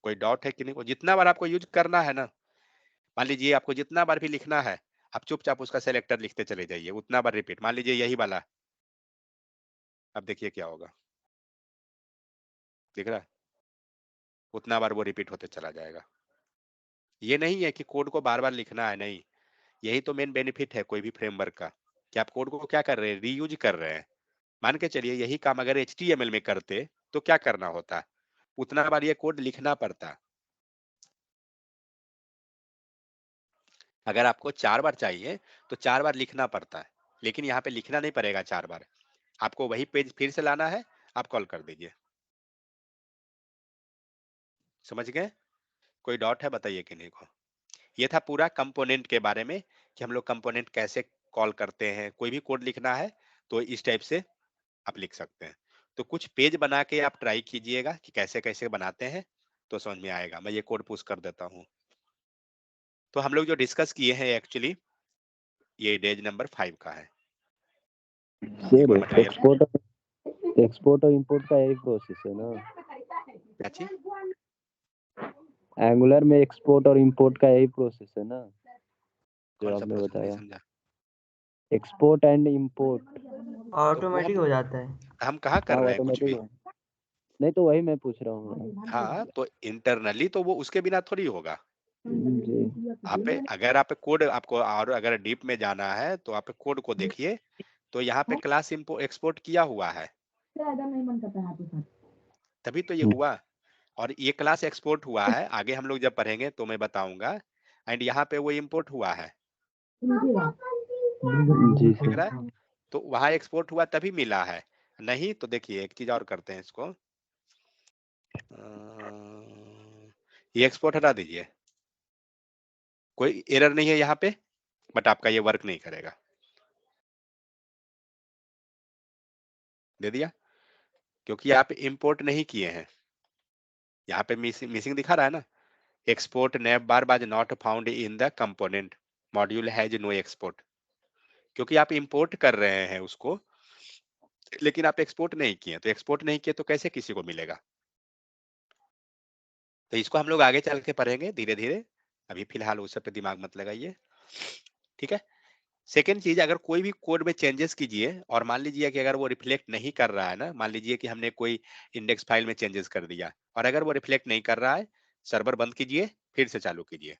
कोई डाउट है कि नहीं? जितना बार आपको यूज करना है ना, मान लीजिए आपको जितना बार भी लिखना है, आप चुपचाप उसका सेलेक्टर लिखते चले जाइए, उतना बार रिपीट। मान लीजिए यही वाला, अब देखिए क्या होगा, दिख रहा है? उतना बार वो रिपीट होते चला जाएगा। ये नहीं है कि कोड को बार बार लिखना है, नहीं। यही तो मेन बेनिफिट है कोई भी फ्रेमवर्क का, कि आप कोड को क्या कर रहे हैं, रीयूज कर रहे हैं। मान के चलिए यही काम अगर HTML में करते तो क्या करना होता, उतना बार ये कोड लिखना पड़ता। अगर आपको 4 बार चाहिए तो 4 बार लिखना पड़ता है, लेकिन यहाँ पे लिखना नहीं पड़ेगा 4 बार। आपको वही पेज फिर से लाना है, आप कॉल कर दीजिए। समझ गए? कोई डाउट है बताइए किन्हीं को? ये था पूरा कंपोनेंट के बारे में, कि हम लोग कंपोनेंट कैसे कॉल करते हैं। कोई भी कोड लिखना है तो इस टाइप से आप लिख सकते हैं। तो कुछ पेज बना के आप ट्राई कीजिएगा कि कैसे कैसे बनाते हैं, तो समझ में आएगा। मैं ये कोड पुश कर देता हूँ। तो हम लोग जो डिस्कस किए हैं एक्चुअली, ये डेज नंबर 5 का है। सर मटेरियल एक्सपोर्ट और इंपोर्ट का यही प्रोसेस है ना? क्या चीज? एंगुलर में एक्सपोर्ट और इंपोर्ट का यही प्रोसेस है ना, जो कौन सा आपने प्रोसेस? नहीं बताया? समझा। Export and import. तो वो ऑटोमेटिक हो जाता है। हम कहाँ कर हाँ रहे हैं कुछ ऑटोमेटिक भी। है। नहीं तो वही मैं पूछ रहा हूँ। हाँ, तो इंटरनली तो वो उसके बिना थोड़ी होगा। जी। आप अगर आप कोड आपको और अगर डीप में जाना है तो आप कोड को देखिए, तो यहाँ पे क्लास एक्सपोर्ट किया हुआ है, तभी तो ये हुआ। और ये क्लास एक्सपोर्ट हुआ है, आगे हम लोग जब पढ़ेंगे तो मैं बताऊंगा। एंड यहाँ पे वो इंपोर्ट हुआ है, जी दिख सर। रहा है? तो वहां एक्सपोर्ट हुआ तभी मिला है। नहीं तो देखिए एक चीज और करते हैं इसको, ये एक्सपोर्ट हटा दीजिए। कोई एरर नहीं है यहाँ पे, बट आपका ये वर्क नहीं करेगा। दे दिया, क्योंकि आप इंपोर्ट नहीं किए हैं। यहाँ पे मिसिंग दिखा रहा है ना, export nav bar was not found in the component module has no export. क्योंकि आप इंपोर्ट कर रहे हैं उसको, लेकिन आप एक्सपोर्ट नहीं किए। तो एक्सपोर्ट नहीं किए तो कैसे किसी को मिलेगा? तो इसको हम लोग आगे चल के पढ़ेंगे धीरे धीरे, अभी फिलहाल उस सब पे दिमाग मत लगाइए, ठीक है? सेकेंड चीज, अगर कोई भी कोड में चेंजेस कीजिए और मान लीजिए कि अगर वो रिफ्लेक्ट नहीं कर रहा है ना, मान लीजिए कि हमने कोई इंडेक्स फाइल में चेंजेस कर दिया और अगर वो रिफ्लेक्ट नहीं कर रहा है, सर्वर बंद कीजिए, फिर से चालू कीजिए।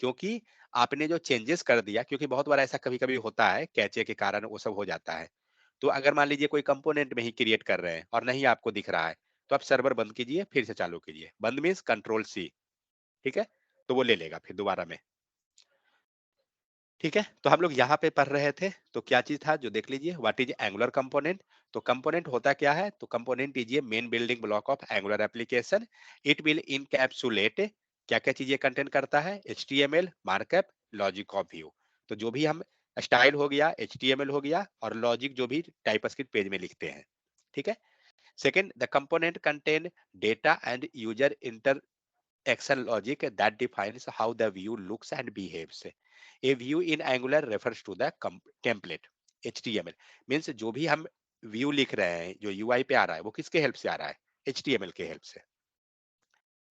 क्योंकि आपने जो चेंजेस कर दिया, क्योंकि बहुत बार ऐसा कभी कभी होता है, कैचे के कारण वो सब हो जाता है। तो अगर मान लीजिए कोई कंपोनेंट में ही क्रिएट कर रहे हैं और नहीं आपको दिख रहा है, तो आप सर्वर बंद कीजिए, फिर से चालू कीजिए। बंद मीन्स कंट्रोल C, ठीक है? तो वो ले लेगा फिर दोबारा में, ठीक है? तो हम लोग यहाँ पे पढ़ रहे थे, तो क्या चीज था जो देख लीजिए, व्हाट इज एंगुलर कंपोनेंट। तो कंपोनेंट होता क्या है? तो component is a main building block of angular application. It will encapsulate, क्या क्या चीजें कंटेंट करता है? HTML, markup, logic of view. तो जो भी हम स्टाइल हो गया, HTML हो गया, और लॉजिक जो भी टाइपस्क्रिप्ट पेज में लिखते हैं, ठीक है? Second, the component contain data and user action logic that defines how the view looks and behaves. A view in Angular refers to the template HTML. Means जो भी हम व्यू लिख रहे हैं, जो UI पे आ रहा है, वो किसके हेल्प से आ रहा है? HTML के हेल्प से।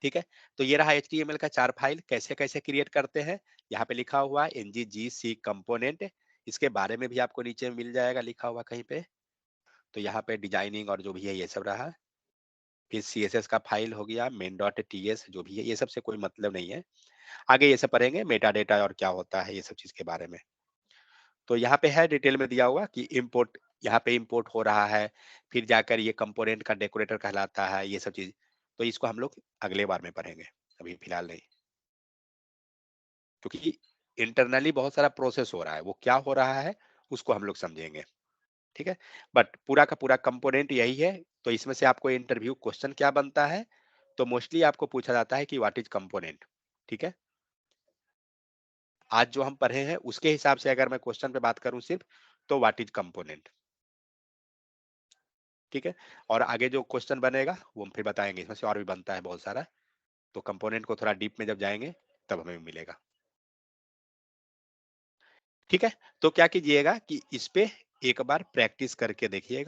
ठीक है, तो ये रहा HTML का 4 फाइल। कैसे कैसे क्रिएट करते हैं, यहाँ पे लिखा हुआ NGGC कंपोनेंट, इसके बारे में भी आपको नीचे मिल जाएगा लिखा हुआ कहीं पे। तो यहाँ पे डिजाइनिंग और जो भी है ये सब रहा। फिर CSS का फाइल हो गया, main.ts जो भी है, ये सब से कोई मतलब नहीं है। आगे ये सब पढ़ेंगे मेटा डेटा और क्या होता है, ये सब चीज के बारे में। तो यहाँ पे है डिटेल में दिया हुआ कि इंपोर्ट, यहाँ पे इंपोर्ट हो रहा है, फिर जाकर ये कंपोनेंट का डेकोरेटर कहलाता है, ये सब चीज। तो इसको हम लोग अगले बार में पढ़ेंगे, अभी फिलहाल नहीं, क्योंकि इंटरनली बहुत सारा प्रोसेस हो रहा है, वो क्या हो रहा है उसको हम लोग समझेंगे। ठीक है, बट पूरा का पूरा कंपोनेंट यही है। तो इसमें से आपको इंटरव्यू क्वेश्चन क्या बनता है, तो मोस्टली आपको पूछा जाता है कि व्हाट इज कंपोनेंट। ठीक है, आज जो हम पढ़े हैं उसके हिसाब से अगर मैं क्वेश्चन पे बात करूं सिर्फ, तो व्हाट इज कंपोनेंट। ठीक है, और आगे जो क्वेश्चन बनेगा वो हम फिर बताएंगे, इसमें से और भी बनता है बहुत सारा। तो कंपोनेंट को थोड़ा डीप में जब जाएंगे तब हमें मिलेगा। ठीक है, तो क्या कीजिएगा कि इस पे एक बार प्रैक्टिस करके देखिएगा।